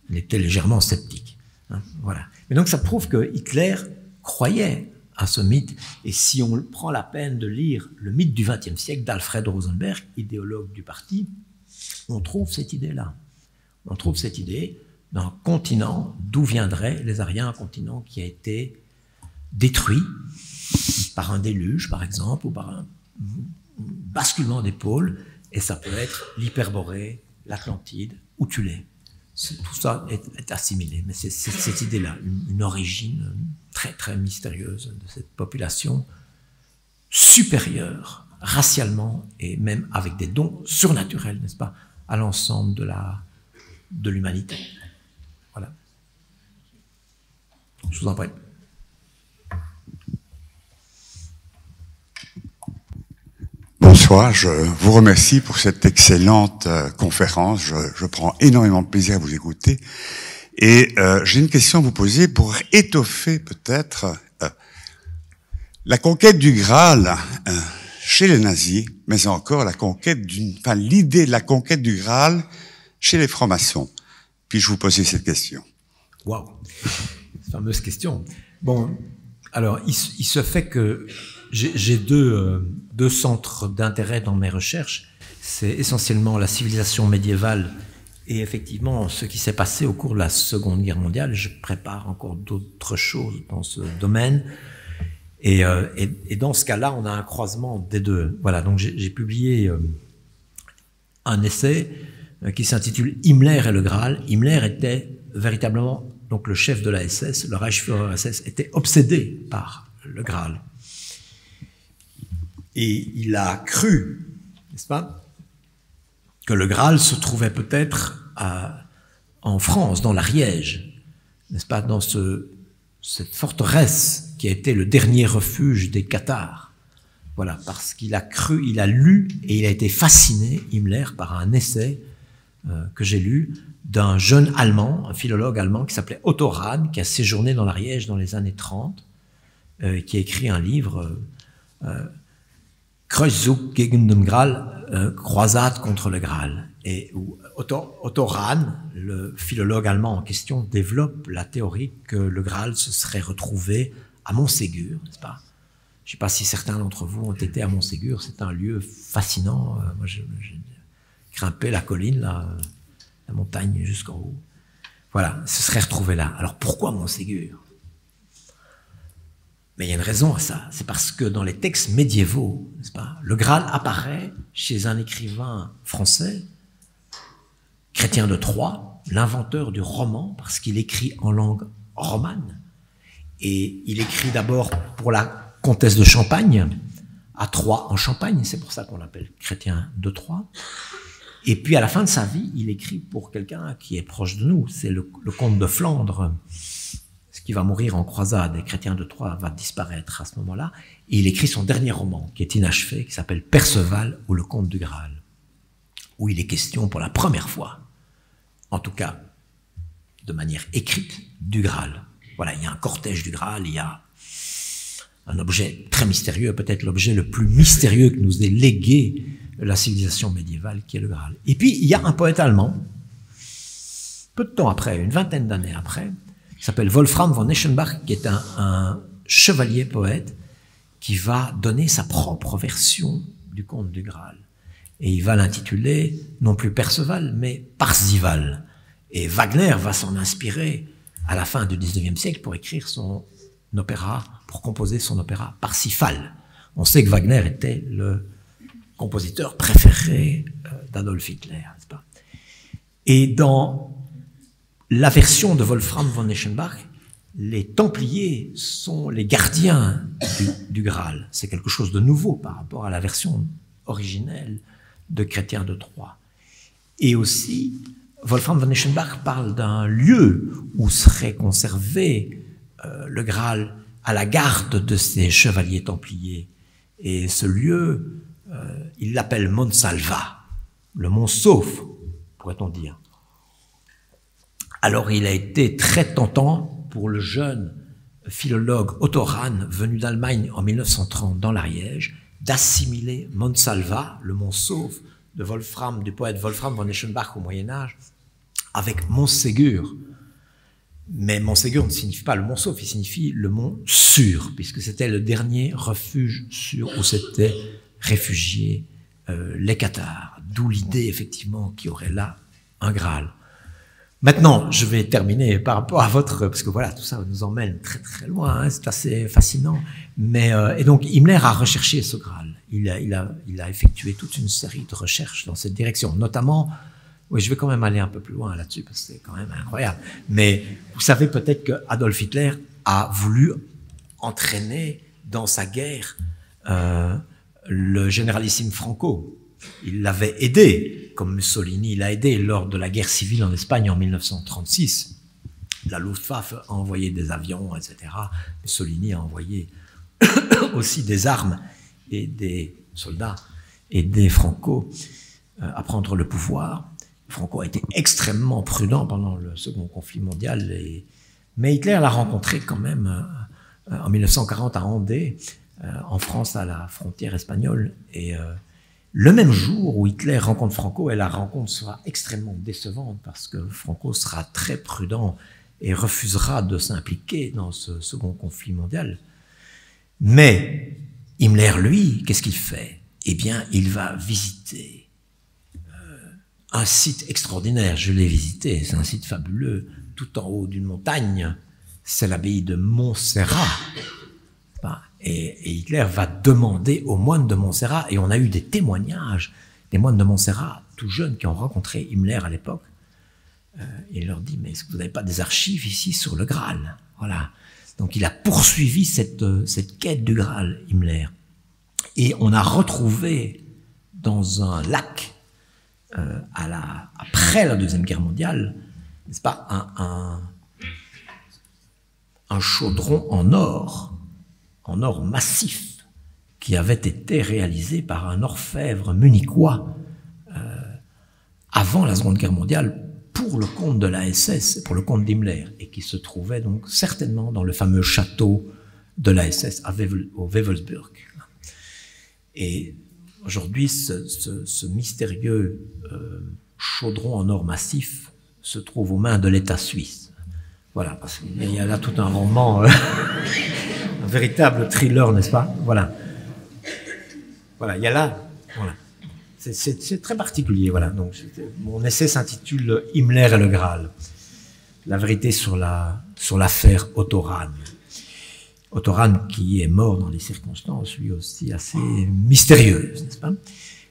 Il était légèrement sceptique. Hein, voilà. Mais donc ça prouve que Hitler croyait à ce mythe. Et si on prend la peine de lire le mythe du XXe siècle d'Alfred Rosenberg, idéologue du parti, on trouve cette idée-là. On trouve cette idée d'un continent d'où viendraient les Ariens, un continent qui a été détruit par un déluge, par exemple, ou par un basculement des pôles, et ça peut être l'Hyperborée, l'Atlantide ou Thulé. Tout ça est assimilé, mais c'est cette idée-là, une origine très très mystérieuse de cette population supérieure, racialement, et même avec des dons surnaturels, n'est-ce pas, à l'ensemble de l'humanité. Voilà. Je vous en prie. Bonsoir, je vous remercie pour cette excellente conférence. Je prends énormément de plaisir à vous écouter. Et j'ai une question à vous poser pour étoffer peut-être la conquête du Graal chez les nazis, mais encore la conquête l'idée de la conquête du Graal chez les francs-maçons. Puis-je vous poser cette question? Waouh, fameuse question. Bon, alors il se fait que j'ai deux centres d'intérêt dans mes recherches. C'est essentiellement la civilisation médiévale et effectivement ce qui s'est passé au cours de la Seconde Guerre mondiale. Je prépare encore d'autres choses dans ce domaine. Et dans ce cas-là, on a un croisement des deux. Voilà, donc j'ai publié un essai qui s'intitule « Himmler et le Graal ». Himmler était véritablement donc le chef de la SS, le Reichsführer SS était obsédé par le Graal. Et il a cru, n'est-ce pas, que le Graal se trouvait peut-être en France, dans l'Ariège, n'est-ce pas, dans cette forteresse qui a été le dernier refuge des Cathares. Voilà, parce qu'il a cru, il a lu et il a été fasciné, Himmler, par un essai que j'ai lu d'un jeune Allemand, un philologue allemand qui s'appelait Otto Rahn, qui a séjourné dans l'Ariège dans les années 30, qui a écrit un livre Kreuzzug gegen den Graal, croisade contre le Graal. Et où Otto Rahn, le philologue allemand en question, développe la théorie que le Graal se serait retrouvé à Montségur, n'est-ce pas? Je ne sais pas si certains d'entre vous ont été à Montségur, c'est un lieu fascinant. Moi, j'ai grimpé la colline, la montagne jusqu'en haut. Voilà, se serait retrouvé là. Alors pourquoi Montségur? Mais il y a une raison à ça, c'est parce que dans les textes médiévaux, n'est-ce pas, le Graal apparaît chez un écrivain français, Chrétien de Troyes, l'inventeur du roman, parce qu'il écrit en langue romane. Et il écrit d'abord pour la comtesse de Champagne, à Troyes en Champagne, c'est pour ça qu'on l'appelle Chrétien de Troyes. Et puis à la fin de sa vie, il écrit pour quelqu'un qui est proche de nous, c'est le comte de Flandre, qui va mourir en croisade, et Chrétien de Troyes va disparaître à ce moment-là, et il écrit son dernier roman, qui est inachevé, qui s'appelle Perceval ou le Comte du Graal, où il est question pour la première fois, en tout cas de manière écrite, du Graal. Voilà, il y a un cortège du Graal, il y a un objet très mystérieux, peut-être l'objet le plus mystérieux que nous ait légué la civilisation médiévale, qui est le Graal. Et puis, il y a un poète allemand, peu de temps après, une vingtaine d'années après, qui s'appelle Wolfram von Eschenbach, qui est un chevalier poète, qui va donner sa propre version du conte du Graal. Et il va l'intituler, non plus Perceval, mais Parzival. Et Wagner va s'en inspirer à la fin du 19e siècle pour écrire son opéra, pour composer son opéra Parsifal. On sait que Wagner était le compositeur préféré d'Adolf Hitler, n'est-ce pas? Et dans la version de Wolfram von Eschenbach, les Templiers sont les gardiens du Graal. C'est quelque chose de nouveau par rapport à la version originelle de Chrétien de Troyes. Et aussi, Wolfram von Eschenbach parle d'un lieu où serait conservé le Graal à la garde de ces chevaliers templiers. Et ce lieu, il l'appelle Monsalva, le mont Sauf, pourrait-on dire. Alors il a été très tentant pour le jeune philologue Otto Rahn, venu d'Allemagne en 1930 dans l'Ariège, d'assimiler Monsalva, le mont Sauf, du poète Wolfram von Eschenbach au Moyen-Âge, avec Montségur. Mais Montségur ne signifie pas le mont Sauf, il signifie le mont Sûr, puisque c'était le dernier refuge sûr où s'étaient réfugiés les Cathares. D'où l'idée, effectivement, qu'il y aurait là un Graal. Maintenant, je vais terminer par rapport à votre... Parce que voilà, tout ça nous emmène très très loin, hein, c'est assez fascinant. Mais, et donc, Himmler a recherché ce Graal. Il a effectué toute une série de recherches dans cette direction. Notamment, oui, je vais quand même aller un peu plus loin là-dessus, parce que c'est quand même incroyable. Mais vous savez peut-être que Adolf Hitler a voulu entraîner dans sa guerre le généralissime Franco. Il l'avait aidé, comme Mussolini l'a aidé lors de la guerre civile en Espagne en 1936. La Luftwaffe a envoyé des avions, etc. Mussolini a envoyé aussi des armes et des soldats, aider Franco à prendre le pouvoir. Franco a été extrêmement prudent pendant le second conflit mondial, mais Hitler l'a rencontré quand même en 1940 à Andé, en France, à la frontière espagnole, et le même jour où Hitler rencontre Franco, et la rencontre sera extrêmement décevante parce que Franco sera très prudent et refusera de s'impliquer dans ce second conflit mondial. Mais Himmler, lui, qu'est-ce qu'il fait? Eh bien, il va visiter un site extraordinaire. Je l'ai visité, c'est un site fabuleux, tout en haut d'une montagne. C'est l'abbaye de Montserrat. Et Hitler va demander aux moines de Montserrat, et on a eu des témoignages des moines de Montserrat, tout jeunes, qui ont rencontré Himmler à l'époque. Et il leur dit, mais est-ce que vous n'avez pas des archives ici sur le Graal? Voilà. Donc il a poursuivi cette quête du Graal, Himmler. Et on a retrouvé dans un lac, après la Deuxième Guerre mondiale, n'est-ce pas, un chaudron en or massif, qui avait été réalisé par un orfèvre munichois avant la Seconde Guerre mondiale pour le compte de la SS, pour le compte d'Himmler, et qui se trouvait donc certainement dans le fameux château de la SS au Wewelsburg. Et aujourd'hui, ce mystérieux chaudron en or massif se trouve aux mains de l'État suisse. Voilà, parce qu'il y a là tout un roman, un véritable thriller, n'est-ce pas? Voilà. Voilà, il y a là, voilà. C'est très particulier, voilà. Donc, mon essai s'intitule Himmler et le Graal. La vérité sur l'affaire Otto Rahn. Otto Rahn qui est mort dans des circonstances, lui aussi, assez mystérieuses, n'est-ce pas?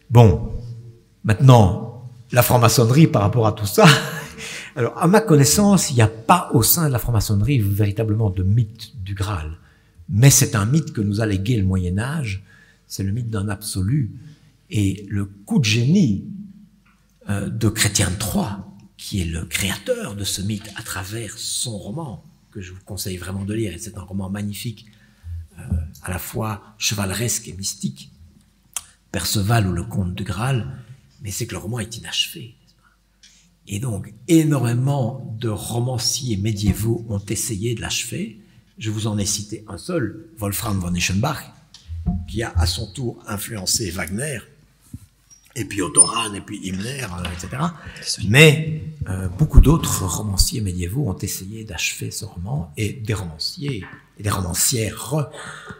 Bon, maintenant, la franc-maçonnerie par rapport à tout ça. Alors, à ma connaissance, il n'y a pas au sein de la franc-maçonnerie véritablement de mythe du Graal. Mais c'est un mythe que nous a légué le Moyen-Âge. C'est le mythe d'un absolu. Et le coup de génie de Chrétien de Troyes, qui est le créateur de ce mythe à travers son roman, que je vous conseille vraiment de lire, et c'est un roman magnifique, à la fois chevaleresque et mystique, Perceval ou le conte du Graal, mais c'est que le roman est inachevé. Et donc, énormément de romanciers médiévaux ont essayé de l'achever, Je vous en ai cité un seul, Wolfram von Eschenbach, qui a à son tour influencé Wagner, et puis Otto Rahn, et puis Himmler, etc. Mais beaucoup d'autres romanciers médiévaux ont essayé d'achever ce roman, et des romanciers et des romancières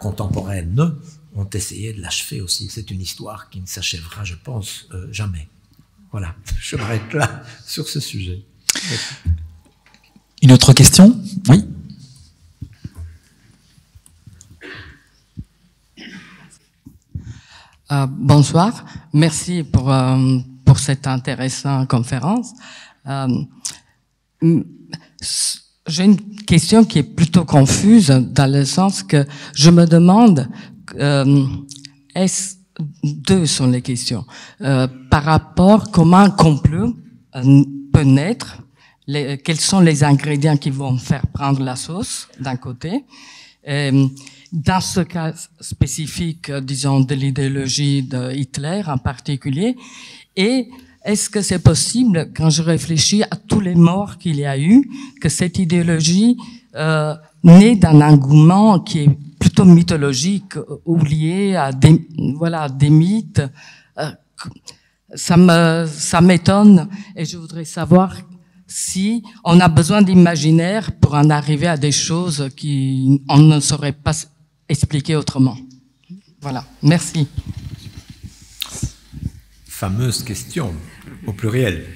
contemporaines ont essayé de l'achever aussi. C'est une histoire qui ne s'achèvera, je pense, jamais. Voilà, je m'arrête là sur ce sujet. Merci. Une autre question? Oui. Bonsoir, merci pour cette intéressante conférence. J'ai une question qui est plutôt confuse dans le sens que je me demande, deux sont les questions, par rapport comment un complot peut naître, quels sont les ingrédients qui vont faire prendre la sauce d'un côté. Dans ce cas spécifique, disons, de l'idéologie de Hitler en particulier, et est-ce que c'est possible, quand je réfléchis à tous les morts qu'il y a eu, que cette idéologie naît d'un engouement qui est plutôt mythologique ou lié à des mythes? Ça m'étonne, et je voudrais savoir si on a besoin d'imaginaire pour en arriver à des choses qu'on ne saurait pas expliquer autrement. Voilà, merci. Fameuse question, au pluriel.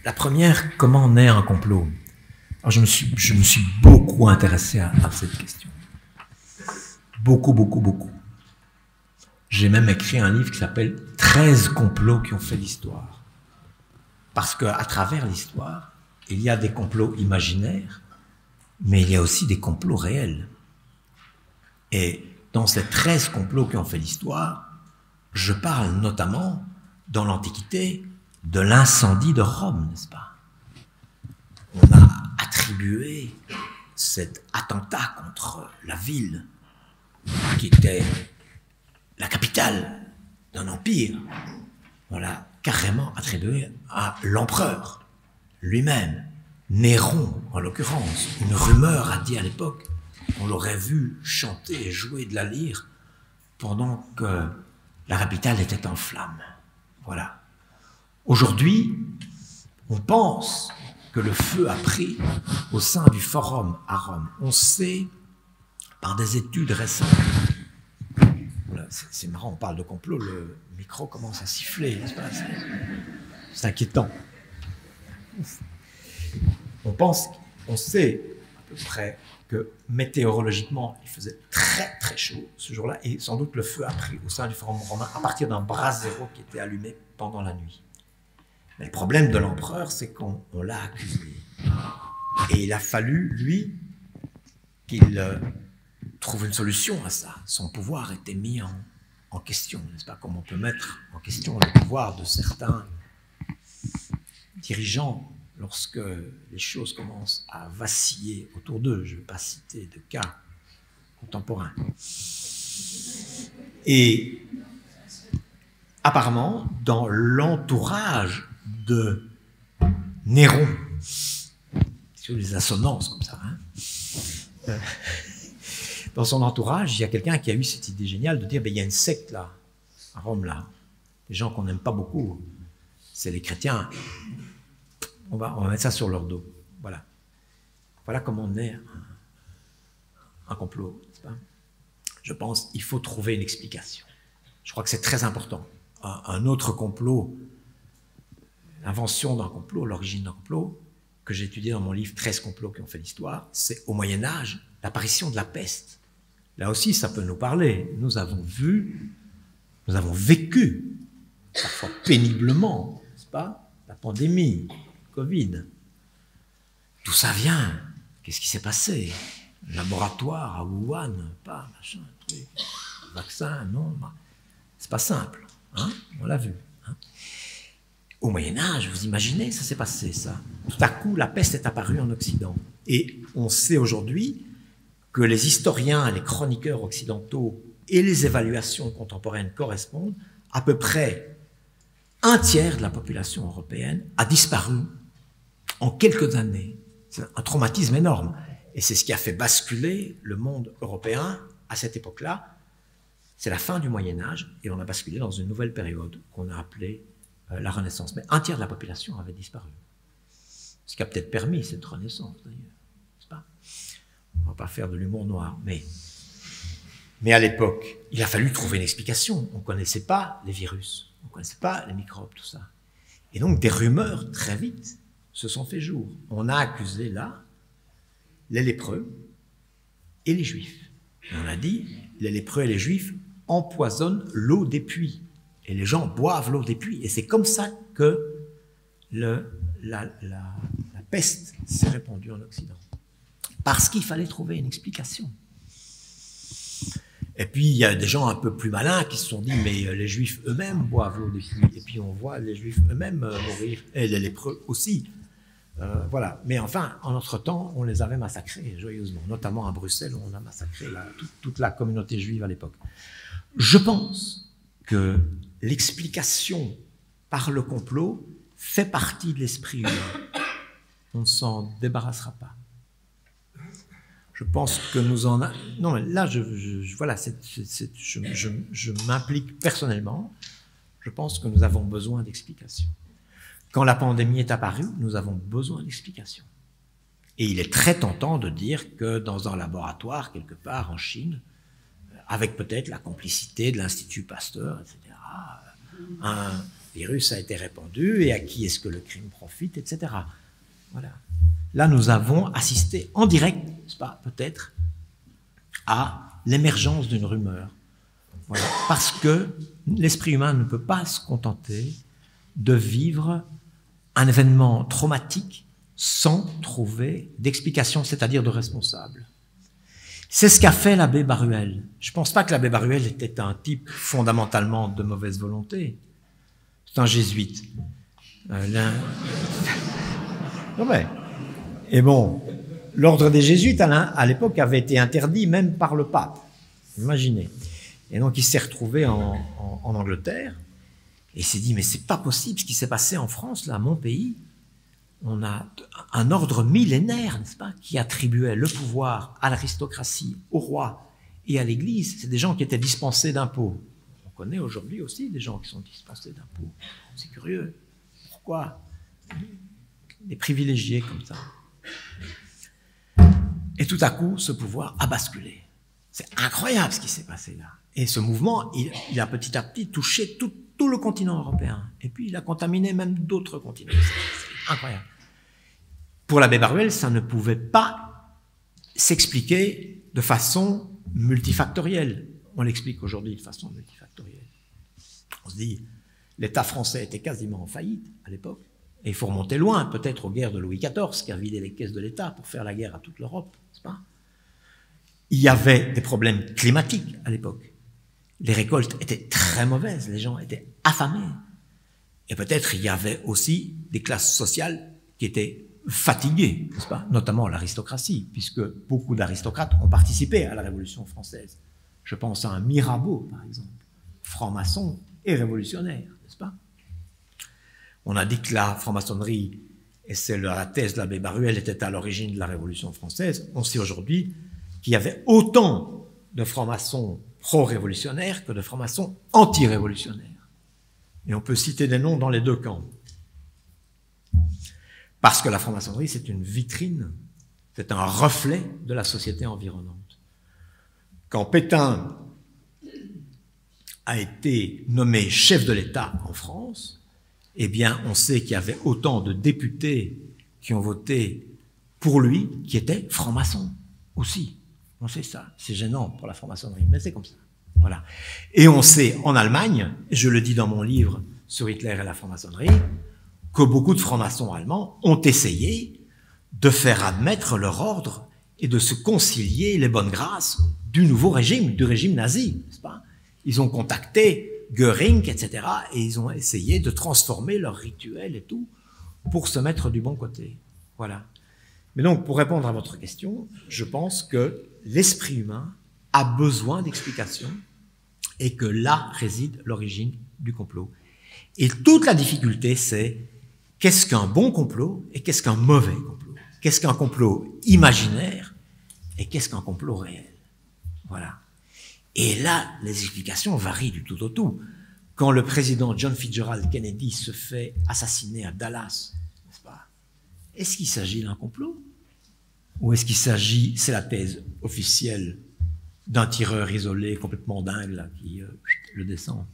La première, comment naît un complot? Alors je me suis beaucoup intéressé à cette question. Beaucoup. J'ai même écrit un livre qui s'appelle « 13 complots qui ont fait l'histoire ». Parce qu'à travers l'histoire, il y a des complots imaginaires, mais il y a aussi des complots réels. Et dans ces 13 complots qui ont fait l'histoire, je parle notamment, dans l'Antiquité, de l'incendie de Rome, n'est-ce pas? On a attribué cet attentat contre la ville, qui était la capitale d'un empire, on l'a carrément attribué à l'empereur lui-même, Néron en l'occurrence. Une rumeur a dit à l'époque qu'on l'aurait vu chanter et jouer de la lyre pendant que la capitale était en flammes. Voilà. Aujourd'hui, on pense que le feu a pris au sein du forum à Rome. On sait, par des études récentes, voilà, c'est marrant, on parle de complot, le micro commence à siffler, n'est-ce pas? C'est inquiétant. On sait à peu près que météorologiquement, il faisait très chaud ce jour-là, et sans doute le feu a pris au sein du forum romain à partir d'un brasero qui était allumé pendant la nuit. Mais le problème de l'empereur, c'est qu'on l'a accusé. Et il a fallu, lui, qu'il trouve une solution à ça. Son pouvoir était mis en question, n'est-ce pas? Comme on peut mettre en question le pouvoir de certains dirigeants lorsque les choses commencent à vaciller autour d'eux. Je ne vais pas citer de cas contemporains. Et apparemment, dans l'entourage de Néron, sur les assonances comme ça, hein, dans son entourage, il y a quelqu'un qui a eu cette idée géniale de dire, ben, il y a une secte là, à Rome là, des gens qu'on n'aime pas beaucoup, c'est les chrétiens, on va mettre ça sur leur dos. Voilà. Voilà comment on est un complot, n'est-ce pas? Je pense qu'il faut trouver une explication. Je crois que c'est très important. Un autre complot, l'invention d'un complot, l'origine d'un complot, que j'ai étudié dans mon livre 13 complots qui ont fait l'histoire, c'est au Moyen-Âge, l'apparition de la peste. Là aussi, ça peut nous parler. Nous avons vécu, parfois péniblement, n'est-ce pas, la pandémie, Covid. D'où ça vient? Qu'est-ce qui s'est passé? Laboratoire à Wuhan, pas machin, truc, vaccin, non, c'est pas simple, hein? On l'a vu. Hein? Au Moyen-Âge, vous imaginez, ça s'est passé, ça. Tout à coup, la peste est apparue en Occident. Et on sait aujourd'hui que les historiens, les chroniqueurs occidentaux et les évaluations contemporaines correspondent, à peu près un tiers de la population européenne a disparu en quelques années. C'est un traumatisme énorme. Et c'est ce qui a fait basculer le monde européen à cette époque-là. C'est la fin du Moyen-Âge, et on a basculé dans une nouvelle période qu'on a appelée la Renaissance. Mais un tiers de la population avait disparu. Ce qui a peut-être permis cette Renaissance, d'ailleurs. N'est-ce pas? On ne va pas faire de l'humour noir, mais à l'époque, il a fallu trouver une explication. On ne connaissait pas les virus, on ne connaissait pas les microbes, tout ça. Et donc, des rumeurs, très vite, se sont fait jour. On a accusé, là, les lépreux et les juifs. Et on a dit, les lépreux et les juifs empoisonnent l'eau des puits. Et les gens boivent l'eau des puits. Et c'est comme ça que la peste s'est répandue en Occident. Parce qu'il fallait trouver une explication. Et puis, il y a des gens un peu plus malins qui se sont dit, mais les Juifs eux-mêmes boivent l'eau des puits. Et puis, on voit les Juifs eux-mêmes mourir, et les lépreux aussi. Voilà. Mais enfin, en notre temps, on les avait massacrés joyeusement. Notamment à Bruxelles, on a massacré toute la communauté juive à l'époque. Je pense que l'explication par le complot fait partie de l'esprit humain. On ne s'en débarrassera pas. Je pense que nous en avons... Non, mais là, voilà, je m'implique personnellement. Je pense que nous avons besoin d'explications. Quand la pandémie est apparue, nous avons besoin d'explications. Et il est très tentant de dire que dans un laboratoire, quelque part en Chine, avec peut-être la complicité de l'Institut Pasteur, etc., un virus a été répandu, et à qui est-ce que le crime profite, etc. Voilà. Là, nous avons assisté en direct, n'est-ce pas, peut-être, à l'émergence d'une rumeur. Voilà. Parce que l'esprit humain ne peut pas se contenter de vivre un événement traumatique sans trouver d'explication, c'est-à-dire de responsable. C'est ce qu'a fait l'abbé Baruel. Je ne pense pas que l'abbé Baruel était un type fondamentalement de mauvaise volonté. C'est un jésuite. Non mais... Et bon, l'ordre des jésuites, à l'époque, avait été interdit même par le pape. Imaginez. Et donc, il s'est retrouvé en Angleterre, et il s'est dit, mais c'est pas possible ce qui s'est passé en France, là, mon pays. On a un ordre millénaire, n'est-ce pas, qui attribuait le pouvoir à l'aristocratie, au roi et à l'Église. C'est des gens qui étaient dispensés d'impôts. On connaît aujourd'hui aussi des gens qui sont dispensés d'impôts. C'est curieux. Pourquoi? Des privilégiés comme ça. Et tout à coup, ce pouvoir a basculé. C'est incroyable ce qui s'est passé là. Et ce mouvement, il a petit à petit touché tout le continent européen. Et puis, il a contaminé même d'autres continents. C'est incroyable. Pour l'abbé Baruel, ça ne pouvait pas s'expliquer de façon multifactorielle. On l'explique aujourd'hui de façon multifactorielle. On se dit, l'État français était quasiment en faillite à l'époque. Et il faut remonter loin, peut-être aux guerres de Louis XIV, qui a vidé les caisses de l'État pour faire la guerre à toute l'Europe, n'est-ce pas? Il y avait des problèmes climatiques à l'époque. Les récoltes étaient très mauvaises, les gens étaient affamés. Et peut-être il y avait aussi des classes sociales qui étaient fatiguées, n'est-ce pas? Notamment l'aristocratie, puisque beaucoup d'aristocrates ont participé à la Révolution française. Je pense à un Mirabeau, par exemple, franc-maçon et révolutionnaire, n'est-ce pas? On a dit que la franc-maçonnerie, et c'est la thèse de l'abbé Baruel, était à l'origine de la Révolution française. On sait aujourd'hui qu'il y avait autant de francs-maçons pro-révolutionnaires que de francs-maçons anti-révolutionnaires. Et on peut citer des noms dans les deux camps. Parce que la franc-maçonnerie, c'est une vitrine, c'est un reflet de la société environnante. Quand Pétain a été nommé chef de l'État en France, eh bien, on sait qu'il y avait autant de députés qui ont voté pour lui qui étaient francs-maçons aussi. On sait ça. C'est gênant pour la franc-maçonnerie, mais c'est comme ça. Voilà. Et on sait en Allemagne, je le dis dans mon livre sur Hitler et la franc-maçonnerie, que beaucoup de francs-maçons allemands ont essayé de faire admettre leur ordre et de se concilier les bonnes grâces du nouveau régime, du régime nazi, n'est-ce pas? Ils ont contacté Göring, etc., et ils ont essayé de transformer leurs rituels et tout pour se mettre du bon côté. Voilà. Mais donc, pour répondre à votre question, je pense que l'esprit humain a besoin d'explications et que là réside l'origine du complot. Et toute la difficulté, c'est qu'est-ce qu'un bon complot et qu'est-ce qu'un mauvais complot? Qu'est-ce qu'un complot imaginaire et qu'est-ce qu'un complot réel? Voilà. Et là, les explications varient du tout au tout. Quand le président John Fitzgerald Kennedy se fait assassiner à Dallas, n'est-ce pas? Est-ce qu'il s'agit d'un complot? Ou est-ce qu'il s'agit, c'est la thèse officielle, d'un tireur isolé complètement dingue là, qui le descend?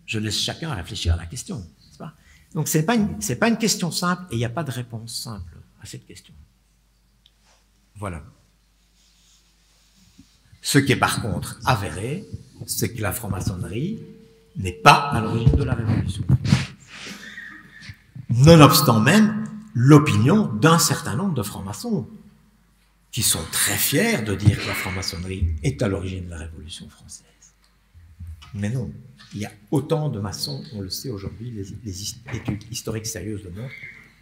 Je laisse chacun réfléchir à la question, n'est-ce pas? Donc c'est pas une question simple et il n'y a pas de réponse simple à cette question. Voilà. Ce qui est par contre avéré, c'est que la franc-maçonnerie n'est pas à l'origine de la Révolution. Nonobstant même l'opinion d'un certain nombre de francs-maçons qui sont très fiers de dire que la franc-maçonnerie est à l'origine de la Révolution française. Mais non, il y a autant de maçons, on le sait aujourd'hui, les études historiques sérieuses le montrent,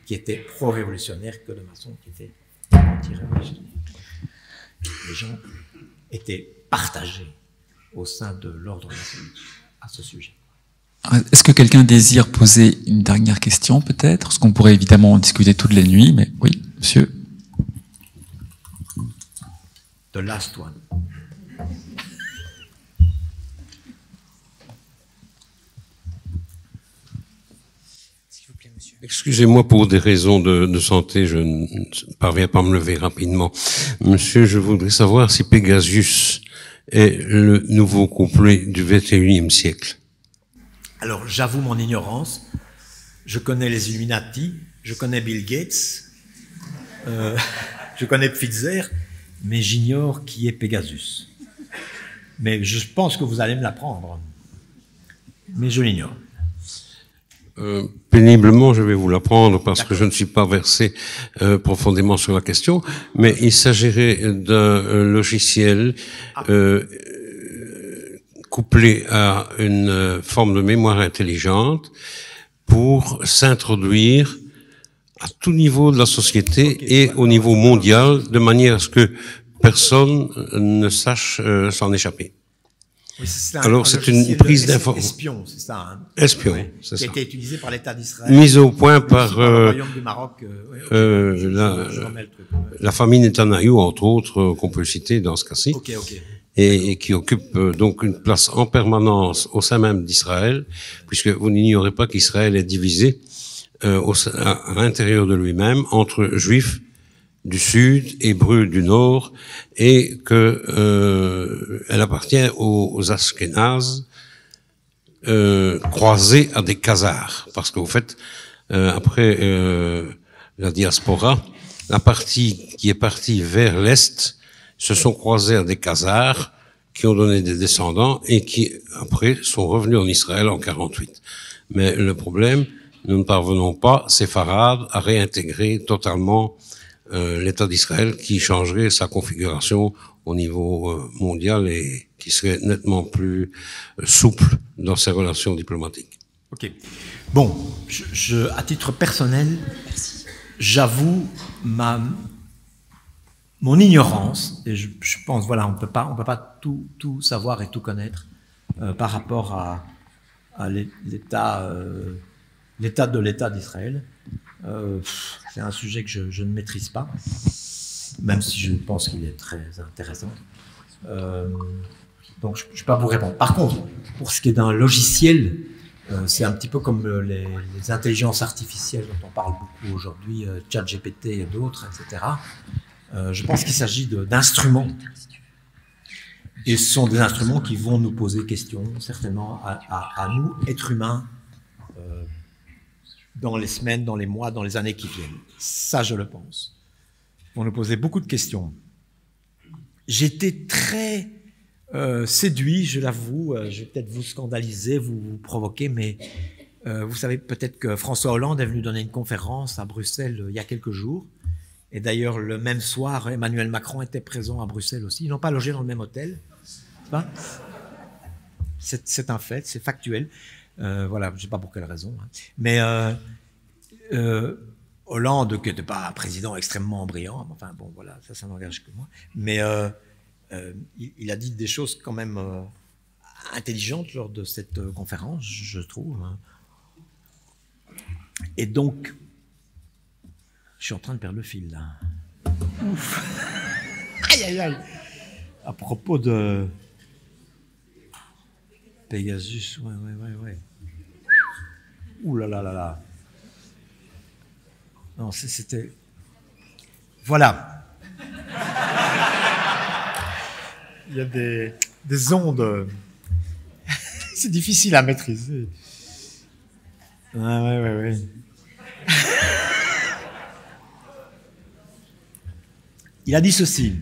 qui étaient pro-révolutionnaires que de maçons qui étaient anti-révolutionnaires. Les gens étaient partagés au sein de l'ordre maçonnique à ce sujet. Est-ce que quelqu'un désire poser une dernière question, peut-être? Parce qu'on pourrait évidemment en discuter toutes les nuits, mais oui, monsieur. The last one. Excusez-moi, pour des raisons de santé, je ne parviens pas à me lever rapidement. Monsieur, je voudrais savoir si Pegasus est le nouveau couplet du XXIe siècle. Alors, j'avoue mon ignorance. Je connais les Illuminati, je connais Bill Gates, je connais Pfizer, mais j'ignore qui est Pegasus. Mais je pense que vous allez me l'apprendre. Mais je l'ignore. Péniblement, je vais vous l'apprendre parce que je ne suis pas versé profondément sur la question, mais il s'agirait d'un logiciel couplé à une forme de mémoire intelligente pour s'introduire à tout niveau de la société et au niveau mondial, de manière à ce que personne ne sache s'en échapper. Oui, alors c'est une prise d'information. Espion, c'est ça. Hein. Espion, oui, c'est ça. Qui a été utilisé par l'État d'Israël. Mise au point par le royaume du Maroc. La famille Netanyahou, entre autres, qu'on peut citer dans ce cas-ci. Okay. Et qui occupe donc une place en permanence au sein même d'Israël, puisque vous n'ignorez pas qu'Israël est divisé à l'intérieur de lui-même entre juifs du sud, hébreux du nord, et que elle appartient aux Ashkénazes croisés à des Khazars, parce qu'au fait, après la diaspora, la partie qui est partie vers l'est se sont croisés à des Khazars qui ont donné des descendants et qui après sont revenus en Israël en 48. Mais le problème, nous ne parvenons pas, séfarades, à réintégrer totalement l'État d'Israël qui changerait sa configuration au niveau mondial et qui serait nettement plus souple dans ses relations diplomatiques. Ok. Bon, à titre personnel, j'avoue mon ignorance, et je pense, voilà, on peut pas tout savoir et tout connaître par rapport à l'état de l'État d'Israël. C'est un sujet que je ne maîtrise pas, même si je pense qu'il est très intéressant. Donc, je ne peux pas vous répondre. Par contre, pour ce qui est d'un logiciel, c'est un petit peu comme les intelligences artificielles dont on parle beaucoup aujourd'hui, ChatGPT et d'autres, etc. Je pense qu'il s'agit d'instruments. Et ce sont des instruments qui vont nous poser question, certainement, à nous, êtres humains, dans les semaines, dans les mois, dans les années qui viennent. Ça, je le pense. Ils vont nous poser beaucoup de questions. J'étais très séduit, je l'avoue, je vais peut-être vous scandaliser, vous provoquer, mais vous savez peut-être que François Hollande est venu donner une conférence à Bruxelles il y a quelques jours. Et d'ailleurs, le même soir, Emmanuel Macron était présent à Bruxelles aussi. Ils n'ont pas logé dans le même hôtel. C'est un fait, c'est factuel. Voilà, je ne sais pas pour quelle raison. Hein. Mais Hollande, qui n'était pas un président extrêmement brillant, enfin bon, voilà, ça n'engage que moi. Mais il a dit des choses quand même intelligentes lors de cette conférence, je trouve. Hein. Et donc, je suis en train de perdre le fil, là. Ouf. Aïe, aïe, aïe. À propos de Pegasus, ouais. Ouh là là là là. Non, c'était... Voilà. Il y a des ondes. C'est difficile à maîtriser. Ouais. Il a dit ceci,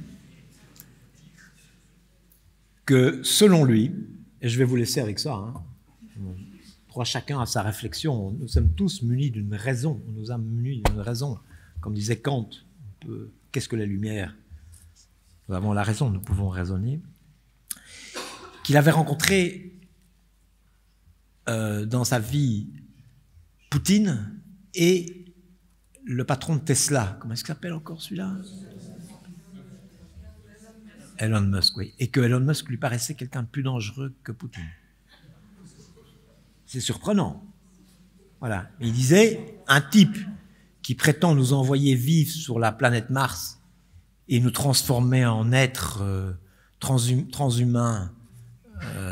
que selon lui, et je vais vous laisser avec ça, hein, chacun a sa réflexion, nous sommes tous munis d'une raison, on nous a munis d'une raison. Comme disait Kant, qu'est-ce que la lumière? Nous avons la raison, nous pouvons raisonner. Qu'il avait rencontré dans sa vie Poutine et le patron de Tesla. Comment est-ce qu'il s'appelle encore celui-là? Elon Musk, oui. Et que Elon Musk lui paraissait quelqu'un de plus dangereux que Poutine. C'est surprenant. Voilà. Il disait, un type qui prétend nous envoyer vivre sur la planète Mars et nous transformer en êtres transhumains,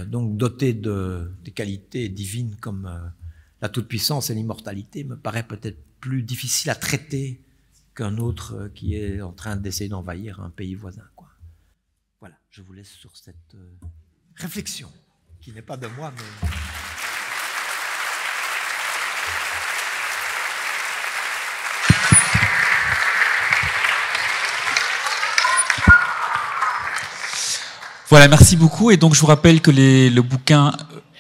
donc dotés des qualités divines comme la toute-puissance et l'immortalité, me paraît peut-être plus difficile à traiter qu'un autre qui est en train d'essayer d'envahir un pays voisin, quoi. Voilà, je vous laisse sur cette réflexion, qui n'est pas de moi, mais... Voilà, merci beaucoup. Et donc, je vous rappelle que le bouquin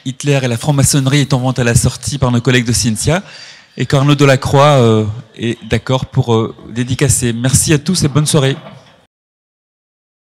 Hitler et la franc-maçonnerie est en vente à la sortie par nos collègues de Cynthia et qu'Arnaud Delacroix est d'accord pour dédicacer. Merci à tous et bonne soirée.